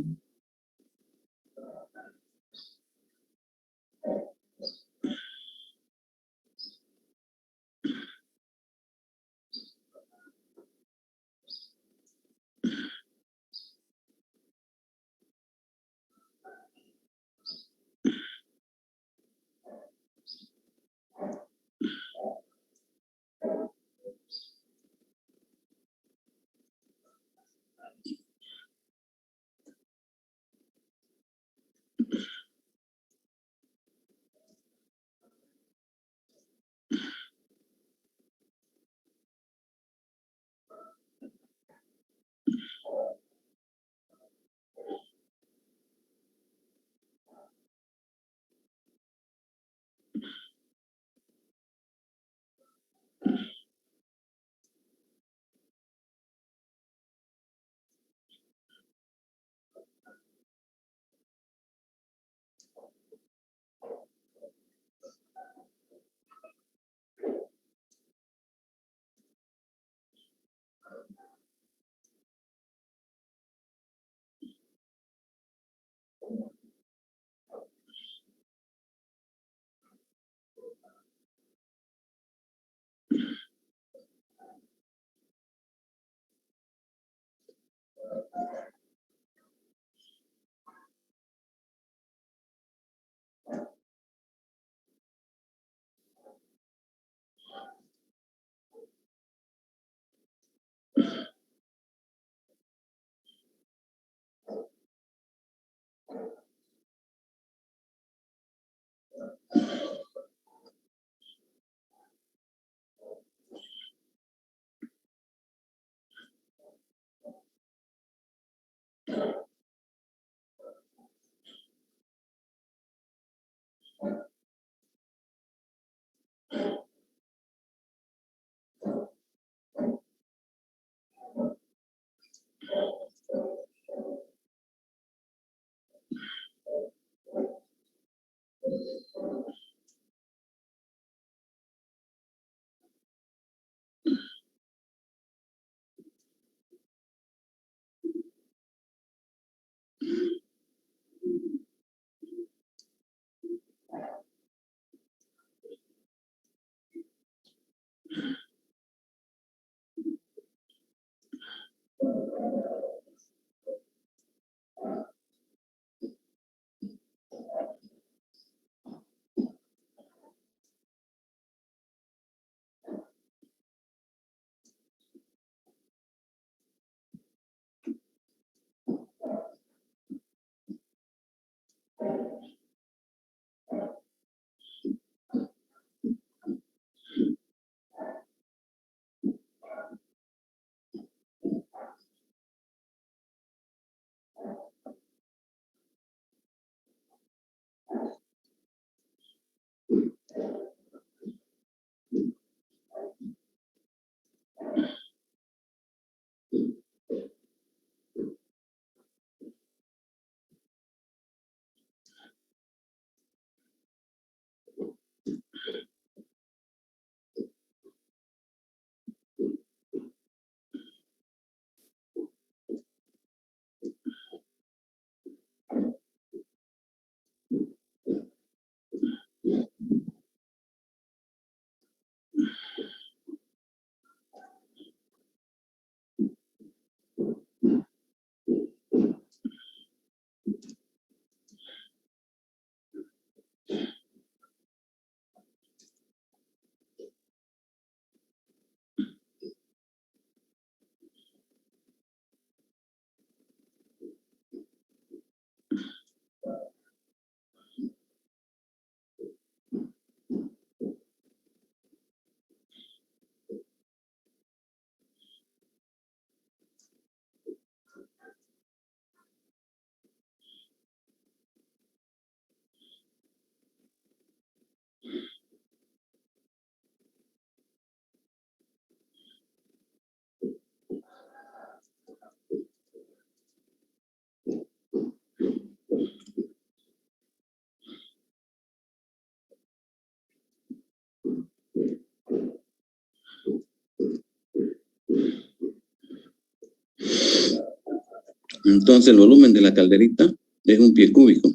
Entonces el volumen de la calderita es un pie cúbico.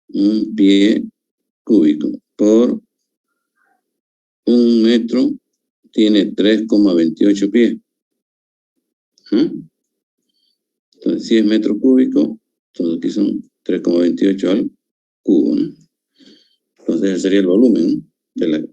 Un pie cúbico por un metro tiene 3,28 pies. Entonces, si es metro cúbico, entonces aquí son 3,28 al cubo, ¿no? Entonces, ese sería el volumen, ¿no?, de la...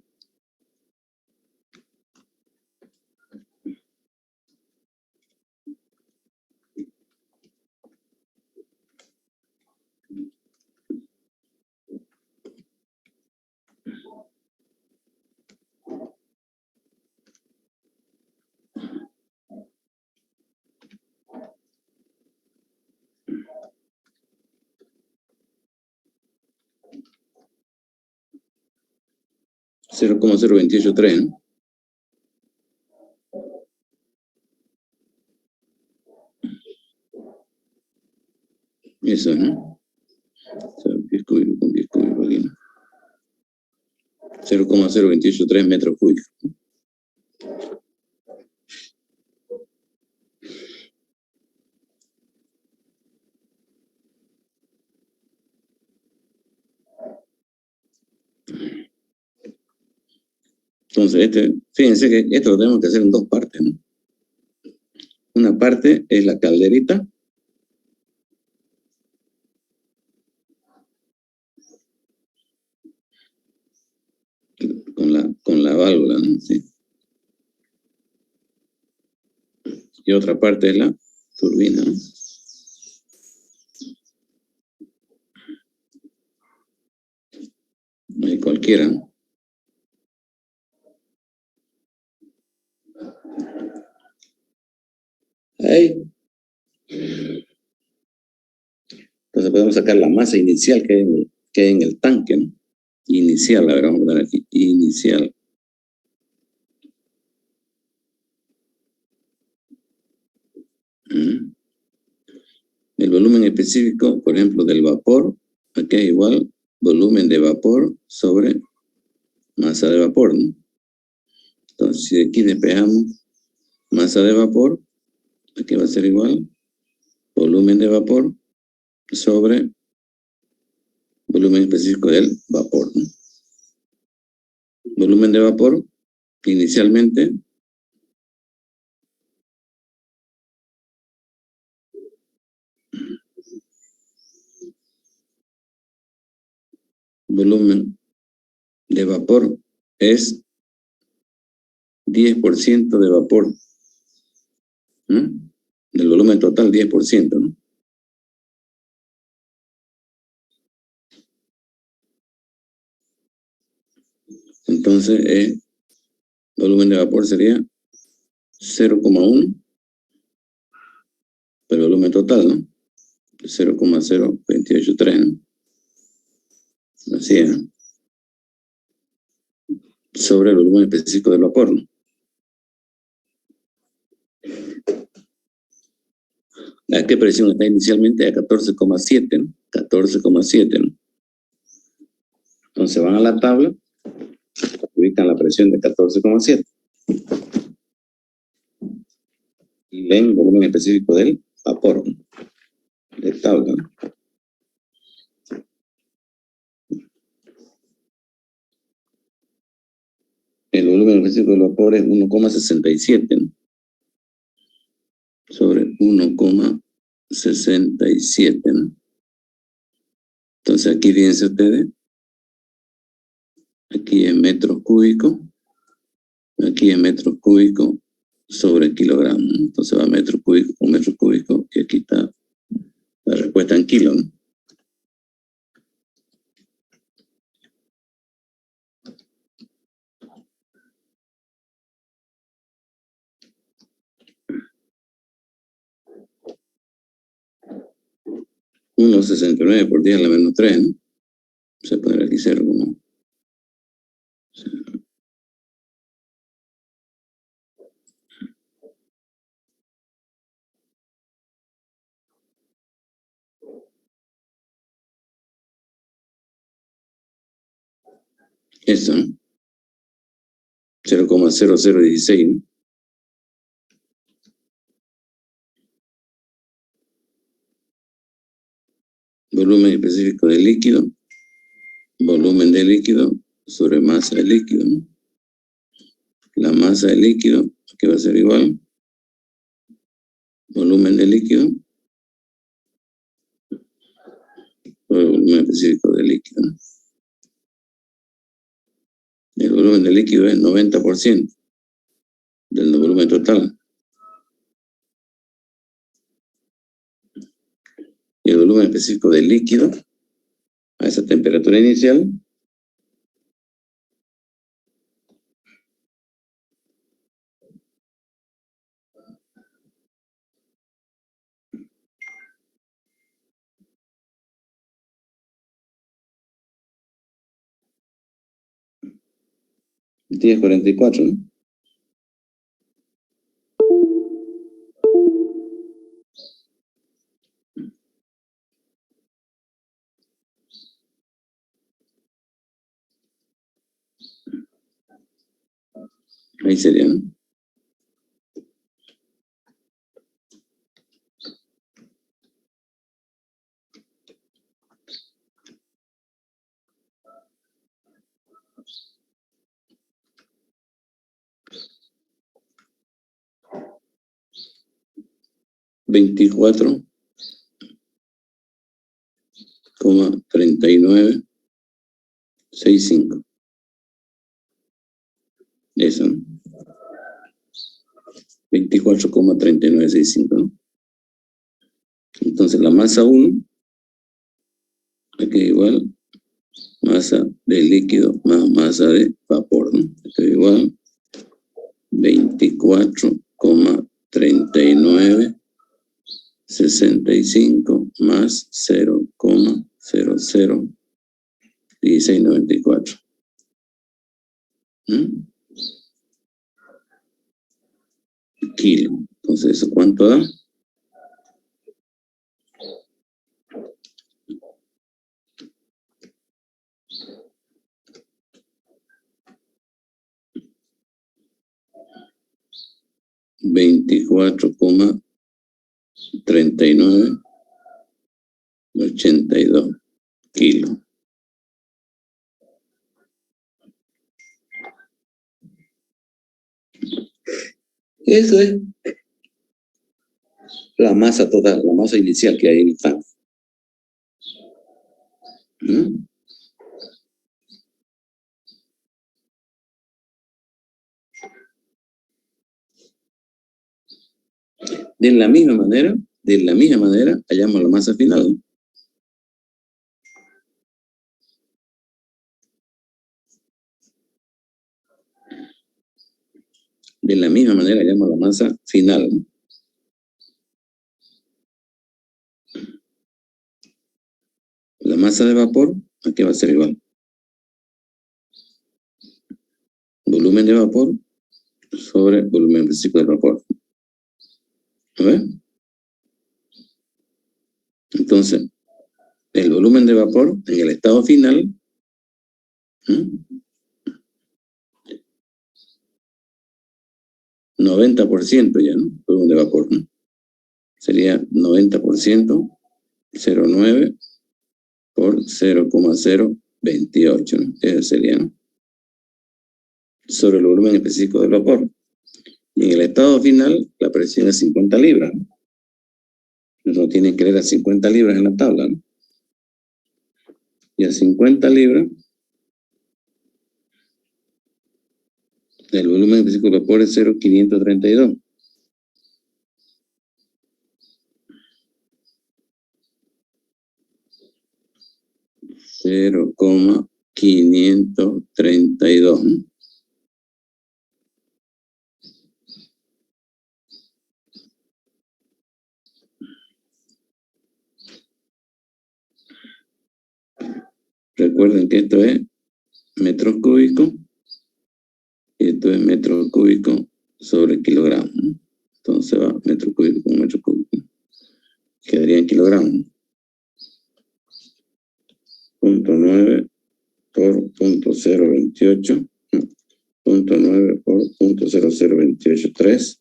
$0,0283, ¿no? Eso, ¿no? O sea, pies cúbicos con pies cúbicos aquí, ¿no? 0,0283 metros cúbicos. Entonces, fíjense que esto lo tenemos que hacer en dos partes, ¿no? Una parte es la calderita. Con la válvula, ¿no? Sí. Y otra parte es la turbina, ¿no? Cualquiera, ¿no? Ahí. Entonces podemos sacar la masa inicial que hay en el tanque, ¿no? Inicial, a ver, vamos a poner aquí, inicial. El volumen específico, por ejemplo, del vapor, aquí es igual volumen de vapor sobre masa de vapor, ¿no? Entonces, si de aquí despejamos masa de vapor, aquí va a ser igual volumen de vapor sobre volumen específico del vapor, ¿no? Volumen de vapor, inicialmente, volumen de vapor es 10% de vapor, ¿no? Del volumen total, 10%, ¿no? Entonces, volumen de vapor sería 0,1, pero el volumen total, ¿no? 0,0283, ¿no? Así es, ¿no? Sobre el volumen específico del vapor, ¿no? ¿A qué presión está inicialmente? A 14,7, ¿no? 14,7, ¿no? Entonces van a la tabla, ubican la presión de 14,7 y leen volumen específico del vapor, ¿no? De tabla, ¿no? El volumen específico del vapor es 1,67, ¿no? Sobre 1,67, ¿no? Entonces aquí fíjense ustedes, aquí es metros cúbicos, aquí es metros cúbicos sobre kilogramos, ¿no? Entonces va metros cúbicos con metros cúbicos y aquí está la respuesta en kilos, ¿no? Uno 69 por 10 a la menos 3, ¿no? Se pondrá aquí 0, ¿no? Eso, ¿no? 0,0016, ¿no? Volumen específico del líquido, volumen del líquido sobre masa del líquido, ¿no? La masa del líquido, que va a ser igual, volumen del líquido, sobre el volumen específico del líquido, ¿no? El volumen del líquido es 90% del volumen total. Y el volumen específico del líquido a esa temperatura inicial es 1044, ¿no? Ahí sería, ¿no? $24,3965. Eso, ¿no? 24,3965, ¿no? Entonces la masa 1, aquí igual, masa de líquido más masa de vapor, ¿no? Esto es igual 24,3965 más 0,001694. Kilo. Entonces, ¿eso cuánto da? 24,3982 kilos. Eso es la masa total, la masa inicial que hay en el tanque. ¿Mm? De la misma manera, hallamos la masa final. De la misma manera hallamos la masa final. La masa de vapor, aquí va a ser igual. Volumen de vapor sobre volumen específico del vapor. ¿A ver? Entonces, el volumen de vapor en el estado final, ¿Mm? 90% ya, ¿no? Volumen de vapor, ¿no? Sería 90%, 0,9 por 0,028, ¿no? Eso sería, ¿no? Sobre el volumen específico del vapor. Y en el estado final, la presión es 50 libras, ¿no? No tienen que leer a 50 libras en la tabla, ¿no? Y a 50 libras, el volumen específico del vapor es 0,532. $0,532. Recuerden que esto es metros cúbicos y esto es metros cúbicos sobre kilogramos. Entonces va metro cúbico con metro cúbico. Quedaría en kilogramos. 0,9 por 0,028. 0,9 por 0,028,3.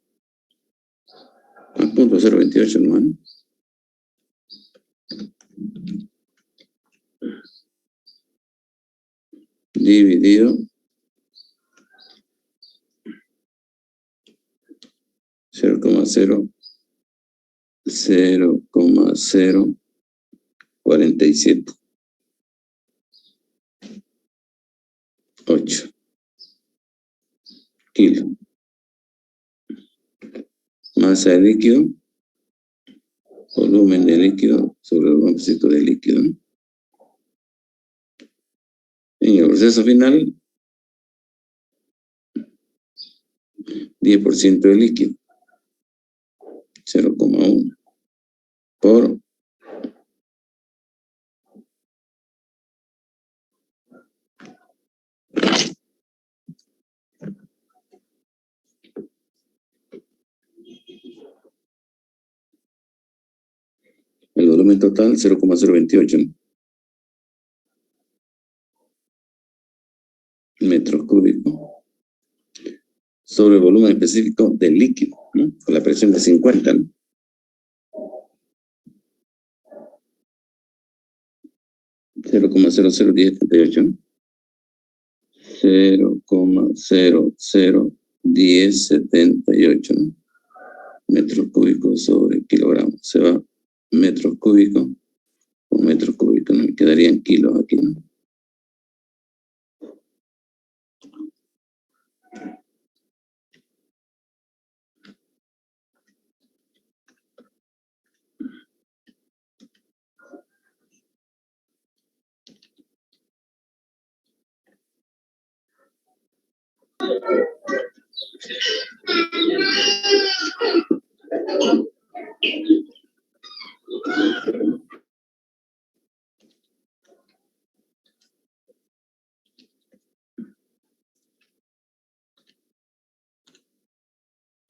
0,028 nomás, ¿no? Dividido 0,047 8 kilos. Masa de líquido, volumen de líquido sobre el volumen específico de líquido, ¿no? En el proceso final, 10% de líquido, 0,1 por el volumen total, 0,028, ¿no? Metros cúbicos sobre el volumen específico del líquido, ¿no? Con la presión de 50, ¿no? 0,001078, ¿no? 0,001078, ¿no? Metros cúbicos sobre kilogramos. Se va metros cúbicos con metros cúbicos, ¿no? Quedarían kilos aquí, ¿no?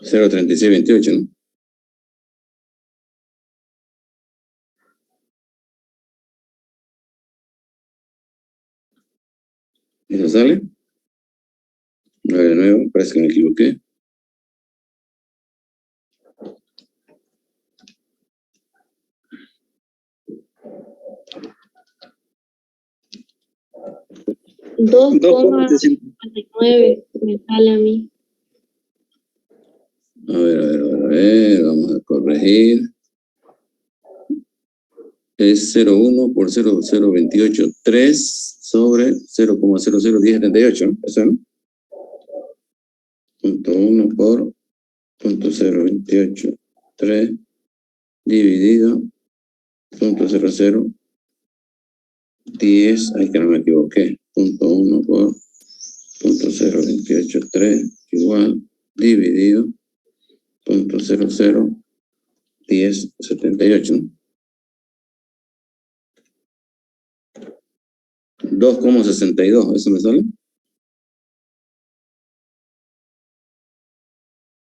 $0,3628, ¿no? ¿Eso sale? A ver, de nuevo, parece que me equivoqué. 2,59 me sale a mí. A ver, vamos a corregir. Es 0,1 por 0,028, 3 sobre 0,001078, ¿no? Eso, ¿no? Punto 1 por punto 028, 3 dividido punto 0010, ay que no me equivoqué, punto 1 por punto 028, 3 igual dividido punto 001078, ¿no? 2,62, ¿eso me sale?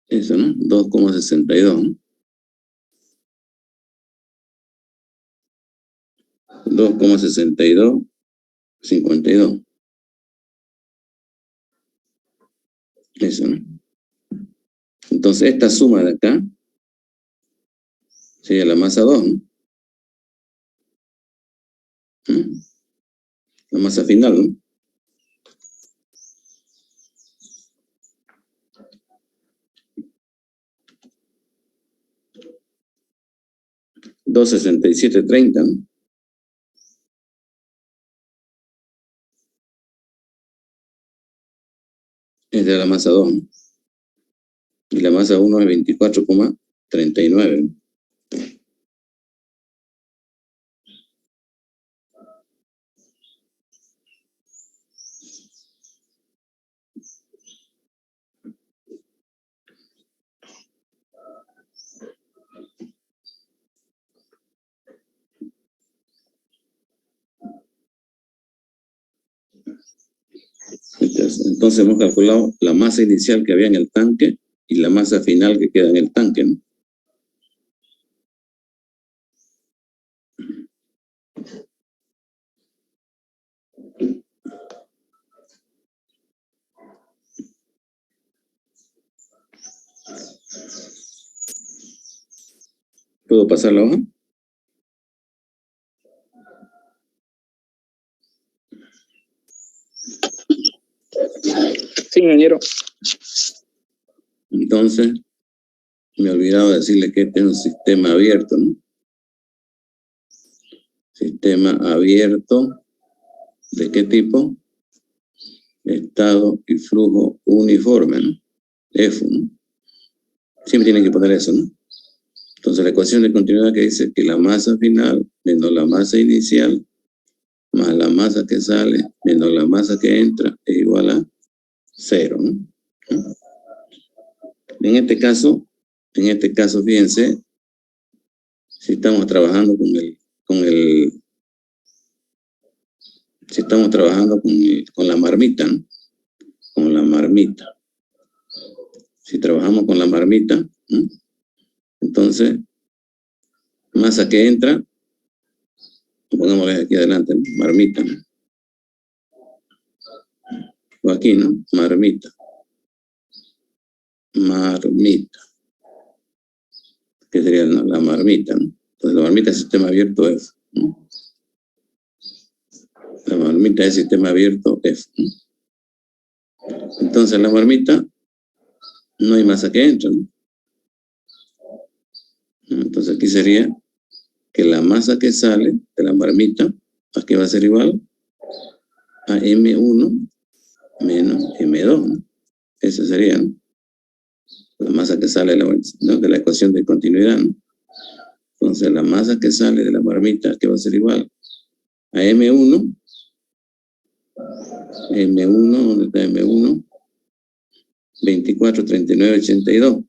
Eso, ¿no? 2,62, ¿no? 2,62, 52. Eso, ¿no? Entonces, esta suma de acá sería la masa 2, ¿no? La masa final, ¿no? $2,6730, ¿no? Es de la masa 2, ¿no? Y la masa 1 es 24,39, ¿no? Entonces hemos calculado la masa inicial que había en el tanque y la masa final que queda en el tanque, ¿no? ¿Puedo pasar la hoja? Sí, ingeniero. Entonces, me he olvidado decirle que este es un sistema abierto, ¿no? Sistema abierto, ¿de qué tipo? Estado y flujo uniforme, ¿no? F, ¿no? Siempre tienen que poner eso, ¿no? Entonces, la ecuación de continuidad que dice que la masa final menos la masa inicial más la masa que sale menos la masa que entra es igual a 0, ¿no? En este caso, fíjense, si estamos trabajando con la marmita, ¿no? Con la marmita. Si trabajamos con la marmita, ¿no? Entonces, masa que entra, pongámosle aquí adelante, ¿no? Marmita, ¿no? O aquí, ¿no? Marmita. Marmita. ¿Qué sería la marmita, ¿no? Entonces, la marmita es sistema abierto F, ¿no? La marmita es sistema abierto F, ¿no? Entonces, la marmita no hay masa que entra, ¿no? Entonces, aquí sería que la masa que sale de la marmita, ¿a qué va a ser igual? A M1 menos M2, ¿no? Esa sería, ¿no? La masa que sale de la ecuación de continuidad, ¿no? Entonces, la masa que sale de la marmita, ¿qué va a ser igual? A M1, ¿dónde está M1? 24, 39, 82.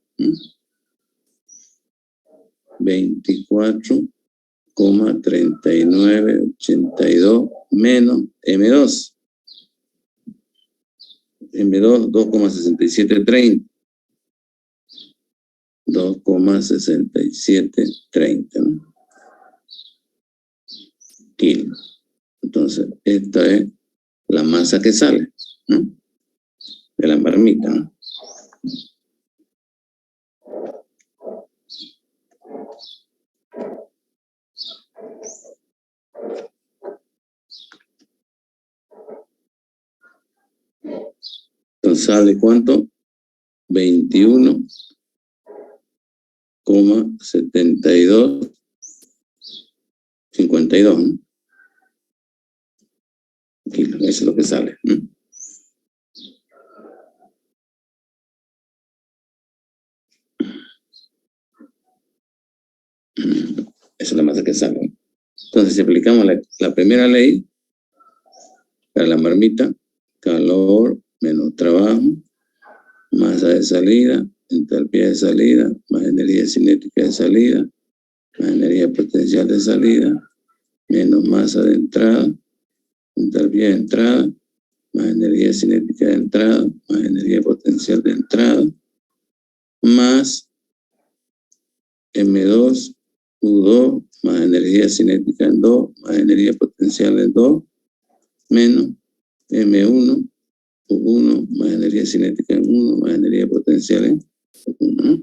24,3982 menos M2. M2, 2,6730. 2,6730, ¿no? Kilos. Entonces, esta es la masa que sale, ¿no? De la marmita, ¿no? sale ¿cuánto? 21,7252, ¿no? Kilos, eso es lo que sale, ¿no? Esa es la masa que sale, ¿no? Entonces, si aplicamos la primera ley para la marmita, calor menos trabajo, masa de salida, entalpía de salida, más energía cinética de salida, más energía potencial de salida, menos masa de entrada, entalpía de entrada, más energía cinética de entrada, más energía potencial de entrada, más M2, U2, más energía cinética en 2, más energía potencial en 2, menos M1, U1, más energía cinética en 1, más energía potencial en 1.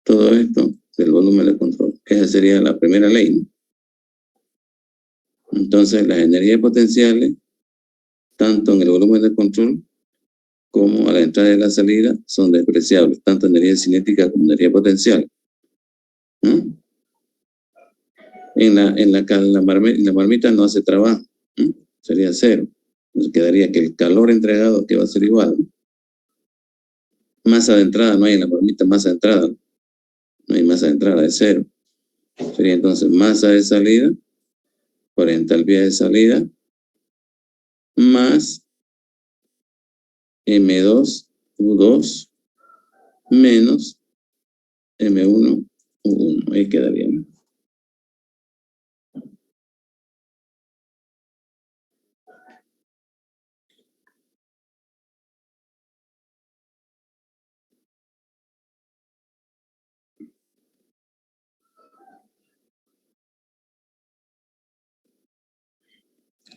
Todo esto del volumen de control. Esa sería la primera ley, ¿no? Entonces, las energías potenciales, tanto en el volumen de control como a la entrada y la salida, son despreciables, tanto energía cinética como energía potencial, ¿no? En la marmita no hace trabajo, ¿no? Sería cero. Entonces quedaría que el calor entregado que va a ser igual, ¿no? Masa de entrada, no hay en la marmita masa de entrada, no hay masa de entrada, es cero. Sería entonces masa de salida por entalpía de salida más M2, U2 menos M1, U1. Ahí quedaría, ¿no?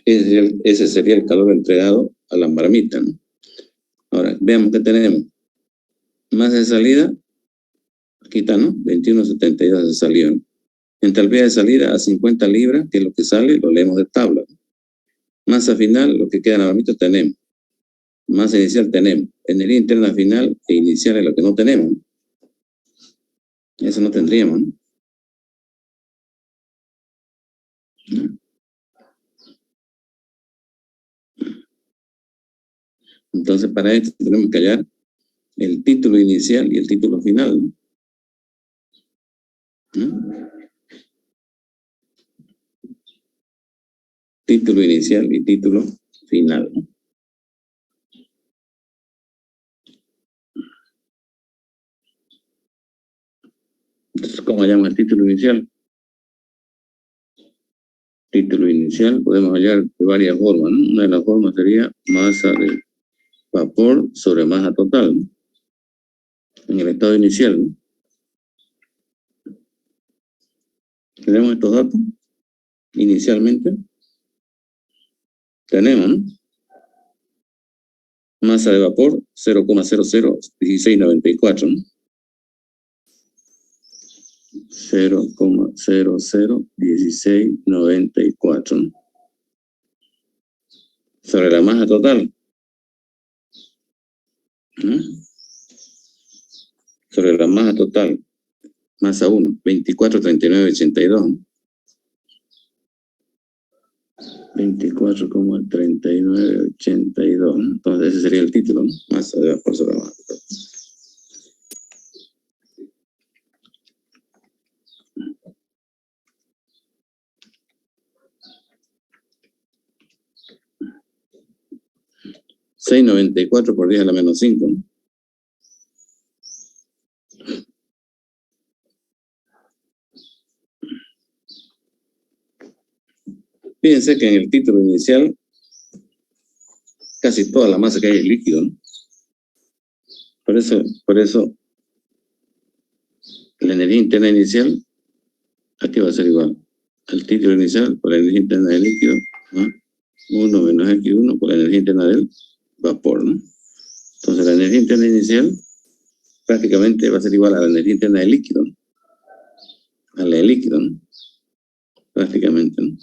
Ese sería el calor entregado a la marmita, ¿no? Ahora, veamos qué tenemos. Masa de salida, aquí está, ¿no? 21,72 de salida, ¿no? Entalpía de salida a 50 libras, que es lo que sale, lo leemos de tabla, ¿no? Masa final, lo que queda en la marmita tenemos. Masa inicial tenemos. Energía interna final e inicial es lo que no tenemos, ¿no? Eso no tendríamos, ¿no? Entonces, para esto tenemos que hallar el título inicial y el título final, ¿no? Título inicial y título final, ¿no? Entonces, ¿cómo hallamos el título inicial? Título inicial podemos hallar de varias formas, ¿no? Una de las formas sería masa de vapor sobre masa total, ¿no? En el estado inicial, ¿no? ¿Tenemos estos datos? Inicialmente. Tenemos, ¿no? Masa de vapor 0,001694, ¿no? 0,001694, ¿no? Sobre la masa total, ¿no? Sobre la masa total, masa 1, 24,3982, ¿no? 24,3982, ¿no? Entonces ese sería el título, ¿no? Masa de vapor sobre la masa total. $6.94 por 10 a la menos 5, ¿no? Fíjense que en el título inicial casi toda la masa que hay es líquido, ¿no? Por eso la energía interna inicial aquí va a ser igual al título inicial por la energía interna del líquido, ¿no? 1 menos X1 por la energía interna del vapor, ¿no? Entonces la energía interna inicial prácticamente va a ser igual a la energía interna del líquido, ¿no? A la del líquido, ¿no? Prácticamente, ¿no?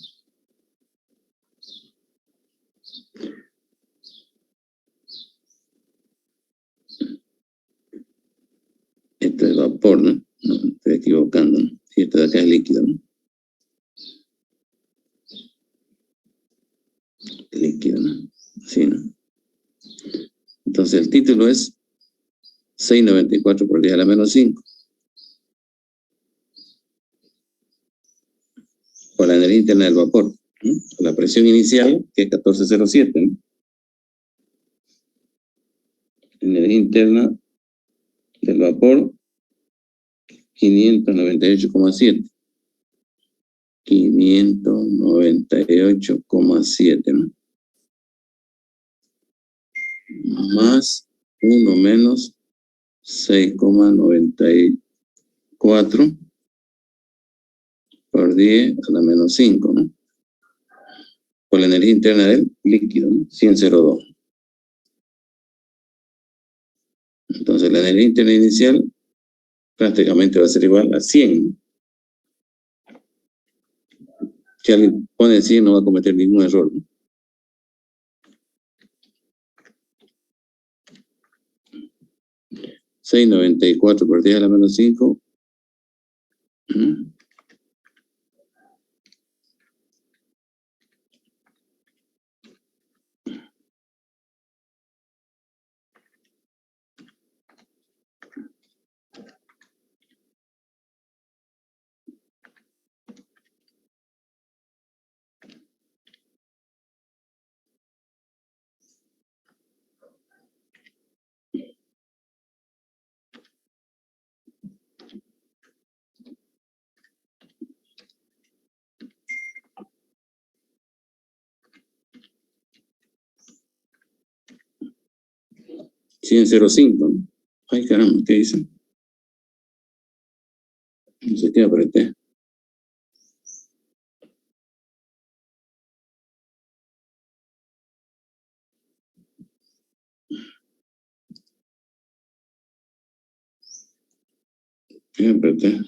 Esto es vapor, ¿no? No, estoy equivocando, ¿no? Y esto de acá es líquido, ¿no? Líquido, ¿no? Sí, ¿no? Entonces el título es 694 por 10 a la menos 5. Por la energía interna del vapor, ¿no? La presión inicial, que es 1407, ¿no? Energía interna del vapor, 598,7. 598,7, ¿no? Más 1 menos 6,94 por 10 a la menos 5, ¿no? Por la energía interna del líquido, ¿no? 100,02. Entonces la energía interna inicial prácticamente va a ser igual a 100, ¿no? Si alguien pone 100 no va a cometer ningún error, ¿no? $6.94 por 10 a la menos 5. 100,05, ¿no? Ay, caramba, ¿qué hice? No sé qué apreté. ¿Qué apreté?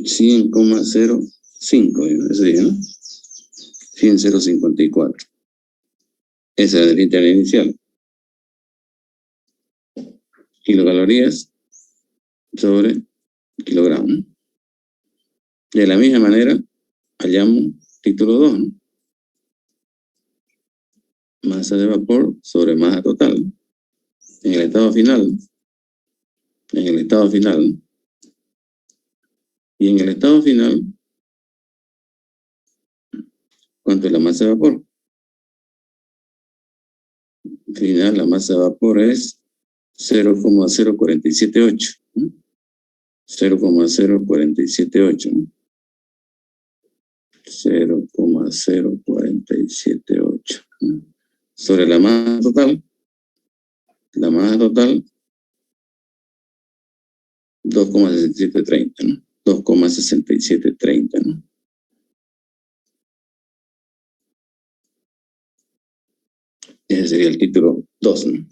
$100,05, ese día, ¿no? 100,054. Esa es la interna inicial. Kilocalorías sobre kilogramo, ¿no? De la misma manera, hallamos título 2, ¿no? Masa de vapor sobre masa total, ¿no? En el estado final, ¿no? En el estado final, ¿no? Y en el estado final, ¿cuánto es la masa de vapor? Final, la masa de vapor es 0,0478, ¿no? 0,0478, ¿no? 0,0478, ¿no? Sobre la masa total 2,6730, ¿no? 2,6730, ¿no? Ese sería el título 2, ¿no?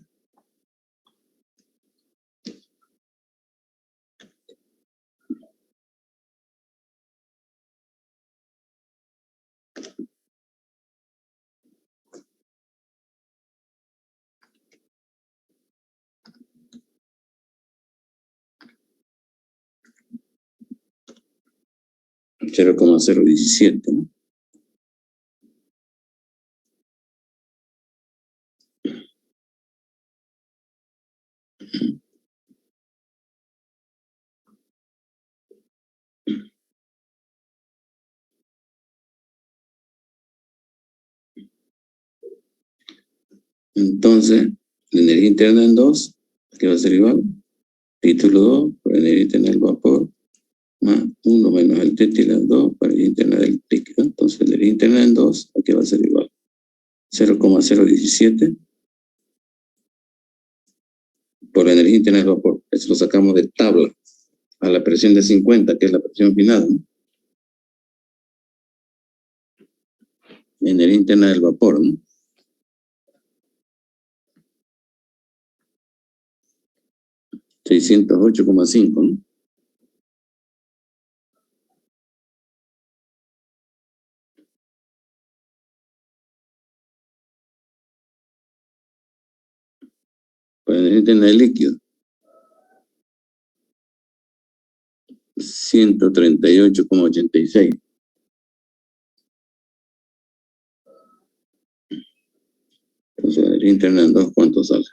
$0,017, ¿no? Entonces, la energía interna en 2, ¿qué va a ser igual? Título 2, por energía interna del vapor, más 1 menos el título 2, por energía interna del líquido. Entonces, la energía interna en 2, ¿a qué va a ser igual? 0,017 por la energía interna del vapor. Eso lo sacamos de tabla a la presión de 50, que es la presión final, ¿no? Energía interna del vapor, ¿no? 608,5, ¿no? Por energía interna de líquido. 138,86. Entonces, energía interna en 2, ¿cuánto sale?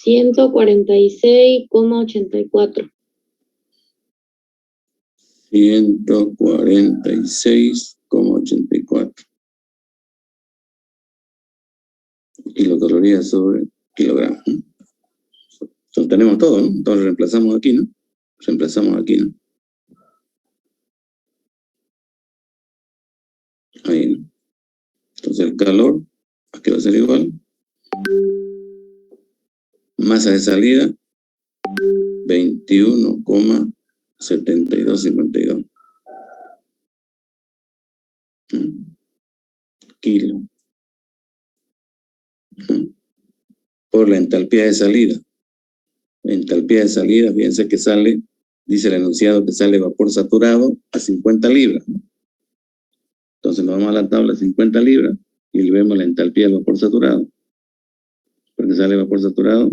$146,84. 146,84 kilocalorías sobre kilogramo. Entonces, tenemos todo, ¿no? Entonces reemplazamos aquí, ¿no? Reemplazamos aquí, ¿no? Ahí, ¿no? Entonces el calor, aquí va a ser igual. Masa de salida, 21,7252. Kilo. Por la entalpía de salida. La entalpía de salida, fíjense que sale, dice el enunciado que sale vapor saturado a 50 libras. Entonces nos vamos a la tabla 50 libras y le vemos la entalpía del vapor saturado. Porque sale vapor saturado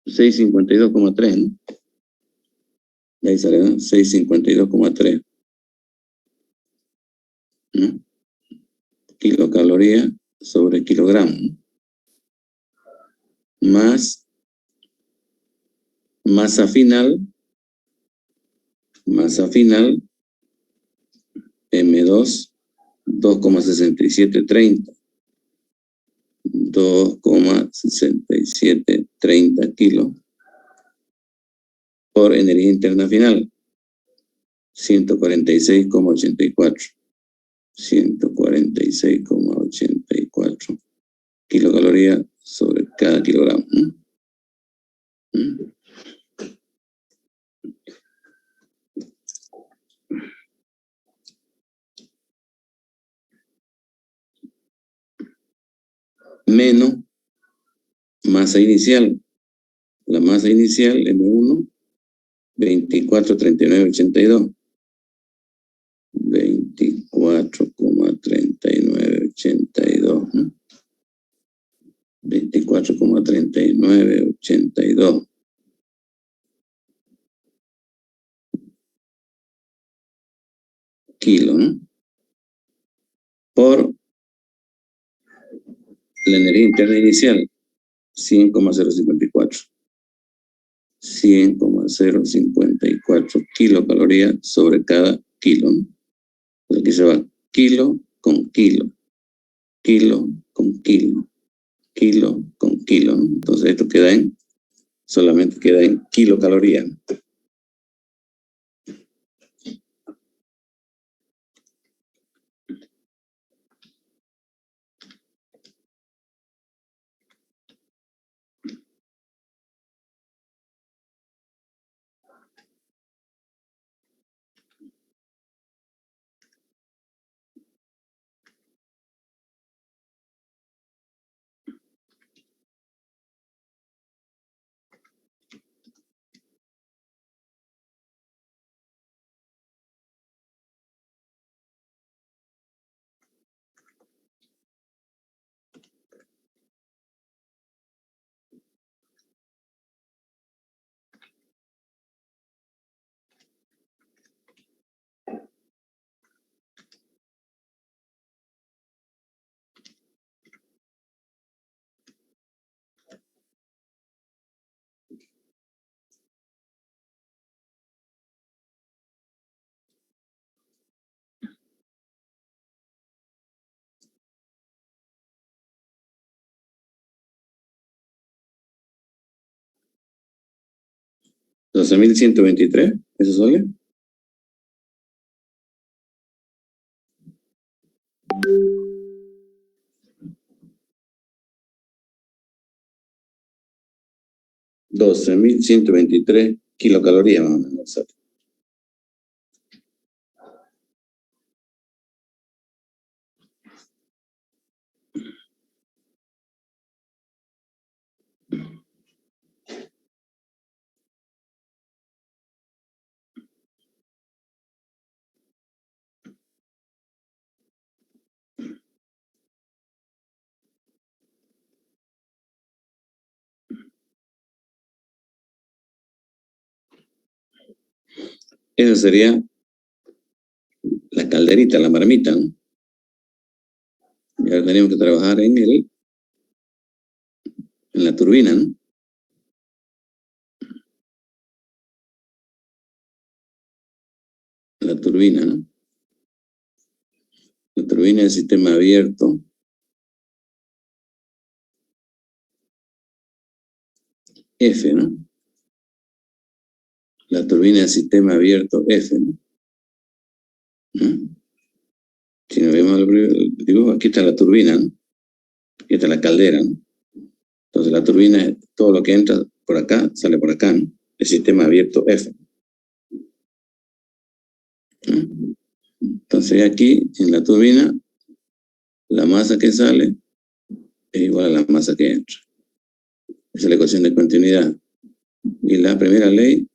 652,3, ¿no? De ahí sale, ¿no? 652,3. ¿No? Kilocaloría sobre kilogramo. Más masa final M2 2,6730 2,6730 kilos por energía interna final 146,84 146,84 kilocalorías sobre cada kilogramo. Menos masa inicial. La masa inicial, M1, 24,3982. 24,3982. 24,3982. Kilo, ¿no? Por la energía interna inicial, 100,054. 100,054 kilocalorías sobre cada kilo, ¿no? Entonces aquí se va kilo con kilo, kilo con kilo, kilo con kilo, ¿no? Entonces esto solamente queda en kilocalorías. $12,123, ¿eso sale? 12.123 kilocalorías más o menos. ¿Sabes? Esa sería la calderita, la marmita, ¿no? Y ahora tenemos que trabajar en la turbina, ¿no? La turbina, ¿no? La turbina del sistema abierto. F, ¿no? La turbina del sistema abierto F, ¿no? ¿Mm? Si nos vemos el dibujo, aquí está la turbina, ¿no? Aquí está la caldera, ¿no? Entonces la turbina, todo lo que entra por acá, sale por acá, ¿no? El sistema abierto F. ¿Mm? Entonces aquí, en la turbina, la masa que sale es igual a la masa que entra. Esa es la ecuación de continuidad. Y la primera ley,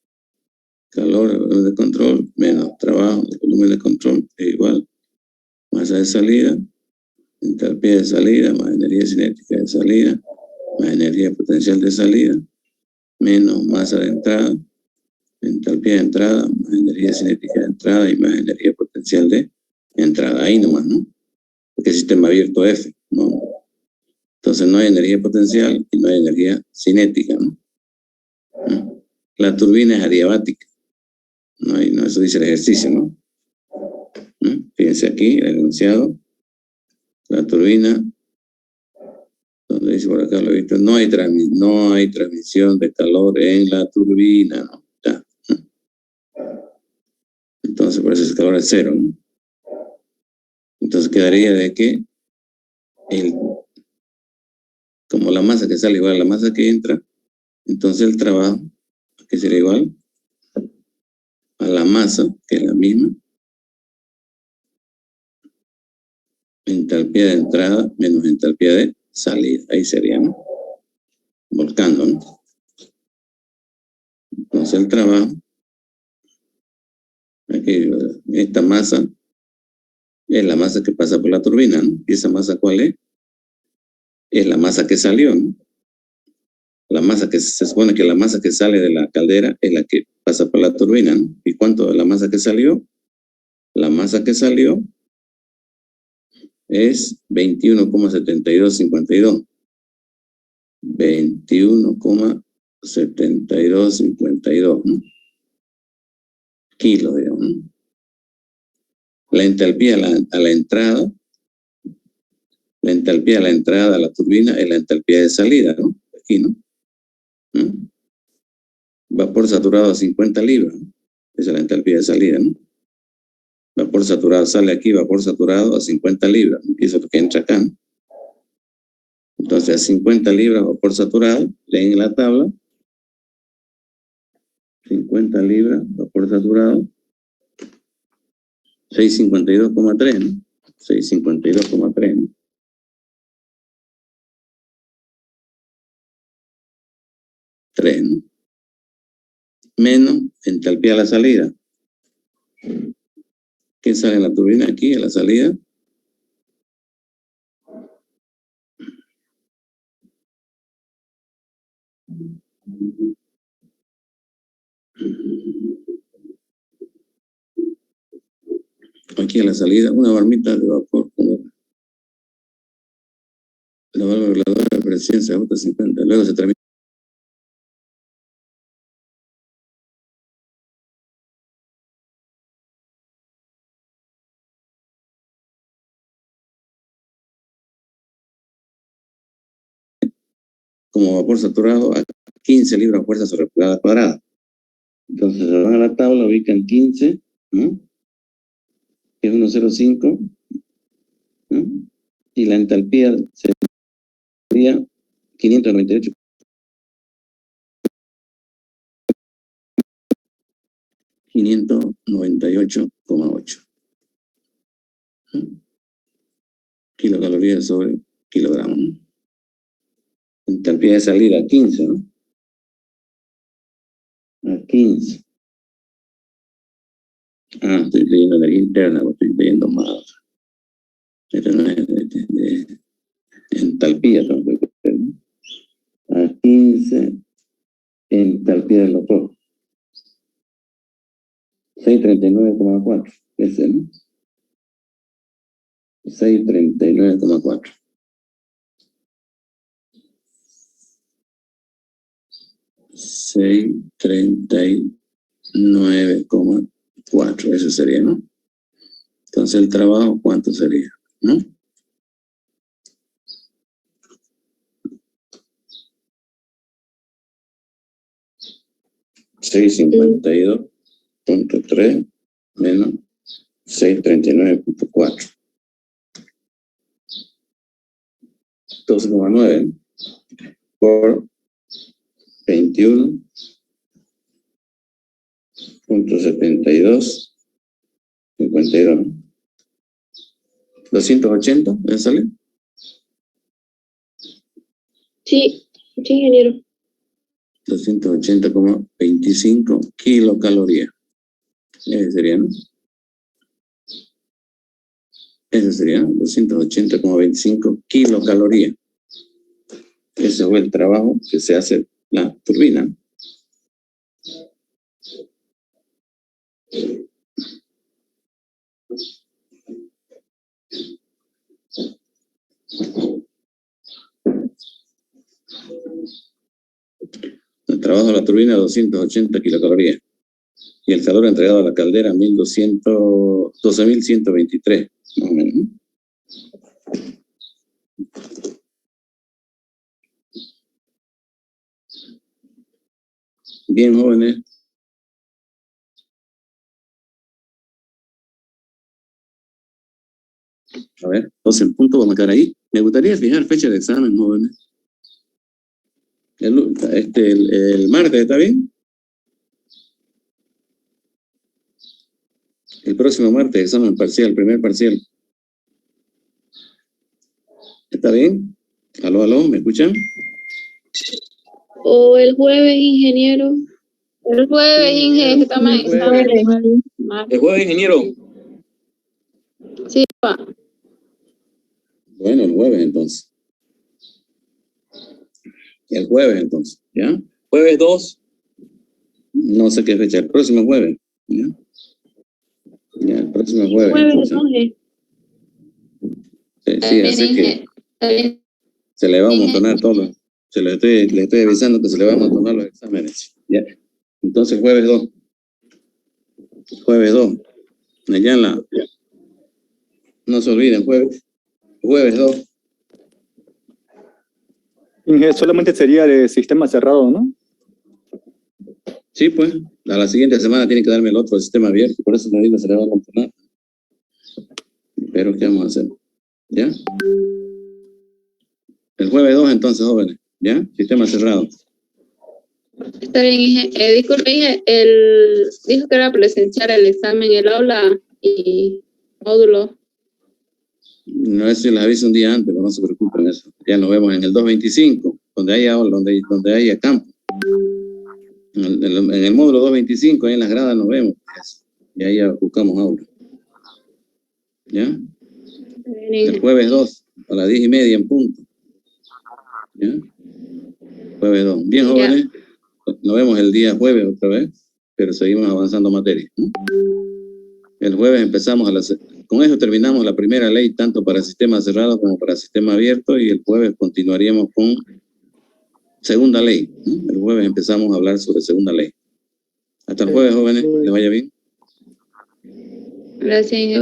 calor, volumen de control, menos trabajo, volumen de control, es igual. Masa de salida, entalpía de salida, más energía cinética de salida, más energía potencial de salida, menos masa de entrada, entalpía de entrada, más energía cinética de entrada y más energía potencial de entrada. Ahí nomás, ¿no? Porque es sistema abierto F, ¿no? Entonces no hay energía potencial y no hay energía cinética, ¿no? ¿Mm? La turbina es adiabática. No, eso dice el ejercicio, ¿no? ¿Mm? Fíjense aquí, el enunciado. La turbina, donde dice por acá, lo he visto, no hay transmisión de calor en la turbina, ¿no? Ya. Entonces, por eso el calor es cero, ¿no? Entonces quedaría de que como la masa que sale igual a la masa que entra, entonces el trabajo, que sería igual a la masa, que es la misma, entalpía de entrada menos entalpía de salida. Ahí sería, ¿no? Volcando, ¿no? Entonces el trabajo, aquí, esta masa es la masa que pasa por la turbina, ¿no? ¿Y esa masa cuál es? Es la masa que salió, ¿no? La masa que se supone que la masa que sale de la caldera es la que pasa por la turbina, ¿no? ¿Y cuánto es la masa que salió? La masa que salió es 21,7252. 21,7252, ¿no? Kilos, digamos, ¿no? La entalpía a la entrada, la entalpía a la entrada a la turbina es la entalpía de salida, ¿no? Aquí, ¿no? ¿Mm? Vapor saturado a 50 libras, ¿no? Esa es la entalpía de salida, ¿no? Vapor saturado, sale aquí vapor saturado a 50 libras, ¿no? Y eso es lo que entra acá, ¿no? Entonces a 50 libras vapor saturado, leen en la tabla, 50 libras vapor saturado, 652,3, ¿no? 652,3, ¿no? 3, ¿no? Menos entalpía a la salida. ¿Qué sale en la turbina aquí, a la salida? Aquí a la salida, una marmita de vapor, como la válvula reguladora de presión se ajusta a 50, luego se termina. Como vapor saturado a 15 libras fuerza sobre pulgada cuadrada. Entonces se van a la tabla, ubican 15, ¿no? Que es 1,05, ¿no? Y la entalpía sería 598 598,8. Kilocalorías sobre kilogramos, ¿no? Entalpía de salida a 15, ¿no? A 15. Estoy leyendo energía interna, lo estoy leyendo mal. Esto no es de entalpía, ¿no? A 15 entalpía del motor. 639,4. Ese, ¿no? 639,4. 639,4. Eso sería, ¿no? Entonces el trabajo, ¿cuánto sería? ¿No? $652.3 menos 639.4. 12,9 por 21.72. 52. 280, ¿me sale? Sí, ingeniero. 280,25 kilocalorías. Ese sería, ¿no? Ese sería 280,25 kilocalorías. Ese fue el trabajo que se hace la turbina. El trabajo de la turbina 280 kilocalorías. Y el calor entregado a la caldera 12.123, más o menos. Bien, jóvenes. A ver, 12 en punto, vamos a quedar ahí. Me gustaría fijar fecha de examen, jóvenes. El martes, ¿está bien? El próximo martes, examen parcial, primer parcial. ¿Está bien? Aló, ¿me escuchan? O el jueves, ingeniero. El jueves, ingeniero, que toma examen. El jueves, ingeniero. Sí, pa. Bueno, el jueves entonces. El jueves entonces, ¿ya? Jueves 2. No sé qué fecha, el próximo jueves, ¿ya? Ya, el próximo jueves. Jueves, Entonces. Sí, así que se le va a amontonar todo. Le estoy avisando que se le va a amontonar los exámenes. ¿Ya? Entonces, jueves 2. Jueves 2. Allá en la... No se olviden, jueves 2. Solamente sería de sistema cerrado, ¿no? Sí, pues. A la siguiente semana tiene que darme el otro sistema abierto. Por eso le digo, se le va a amontonar. Pero, ¿qué vamos a hacer? ¿Ya? El jueves 2, entonces, jóvenes. ¿Ya? Sistema cerrado. Está bien, disculpe, dijo que era presencial el examen, el aula y módulo. No, eso les aviso un día antes, pero no se preocupen eso. Ya nos vemos en el 225, donde haya aula, donde haya campo. En el módulo 225, ahí en las gradas nos vemos. Y ahí ya buscamos aula. ¿Ya? El jueves 2, a las 10:30 en punto. ¿Ya? Jueves 2. Bien, jóvenes. Nos vemos el día jueves otra vez, pero seguimos avanzando materia. El jueves empezamos con eso terminamos la primera ley, tanto para sistema cerrado como para sistema abierto, y el jueves continuaríamos con segunda ley. El jueves empezamos a hablar sobre segunda ley. Hasta el jueves, jóvenes. Que les vaya bien. Gracias,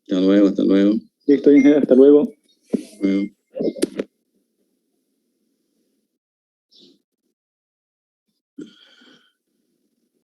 Hasta luego. Listo, ingeniero, hasta luego. Hasta luego.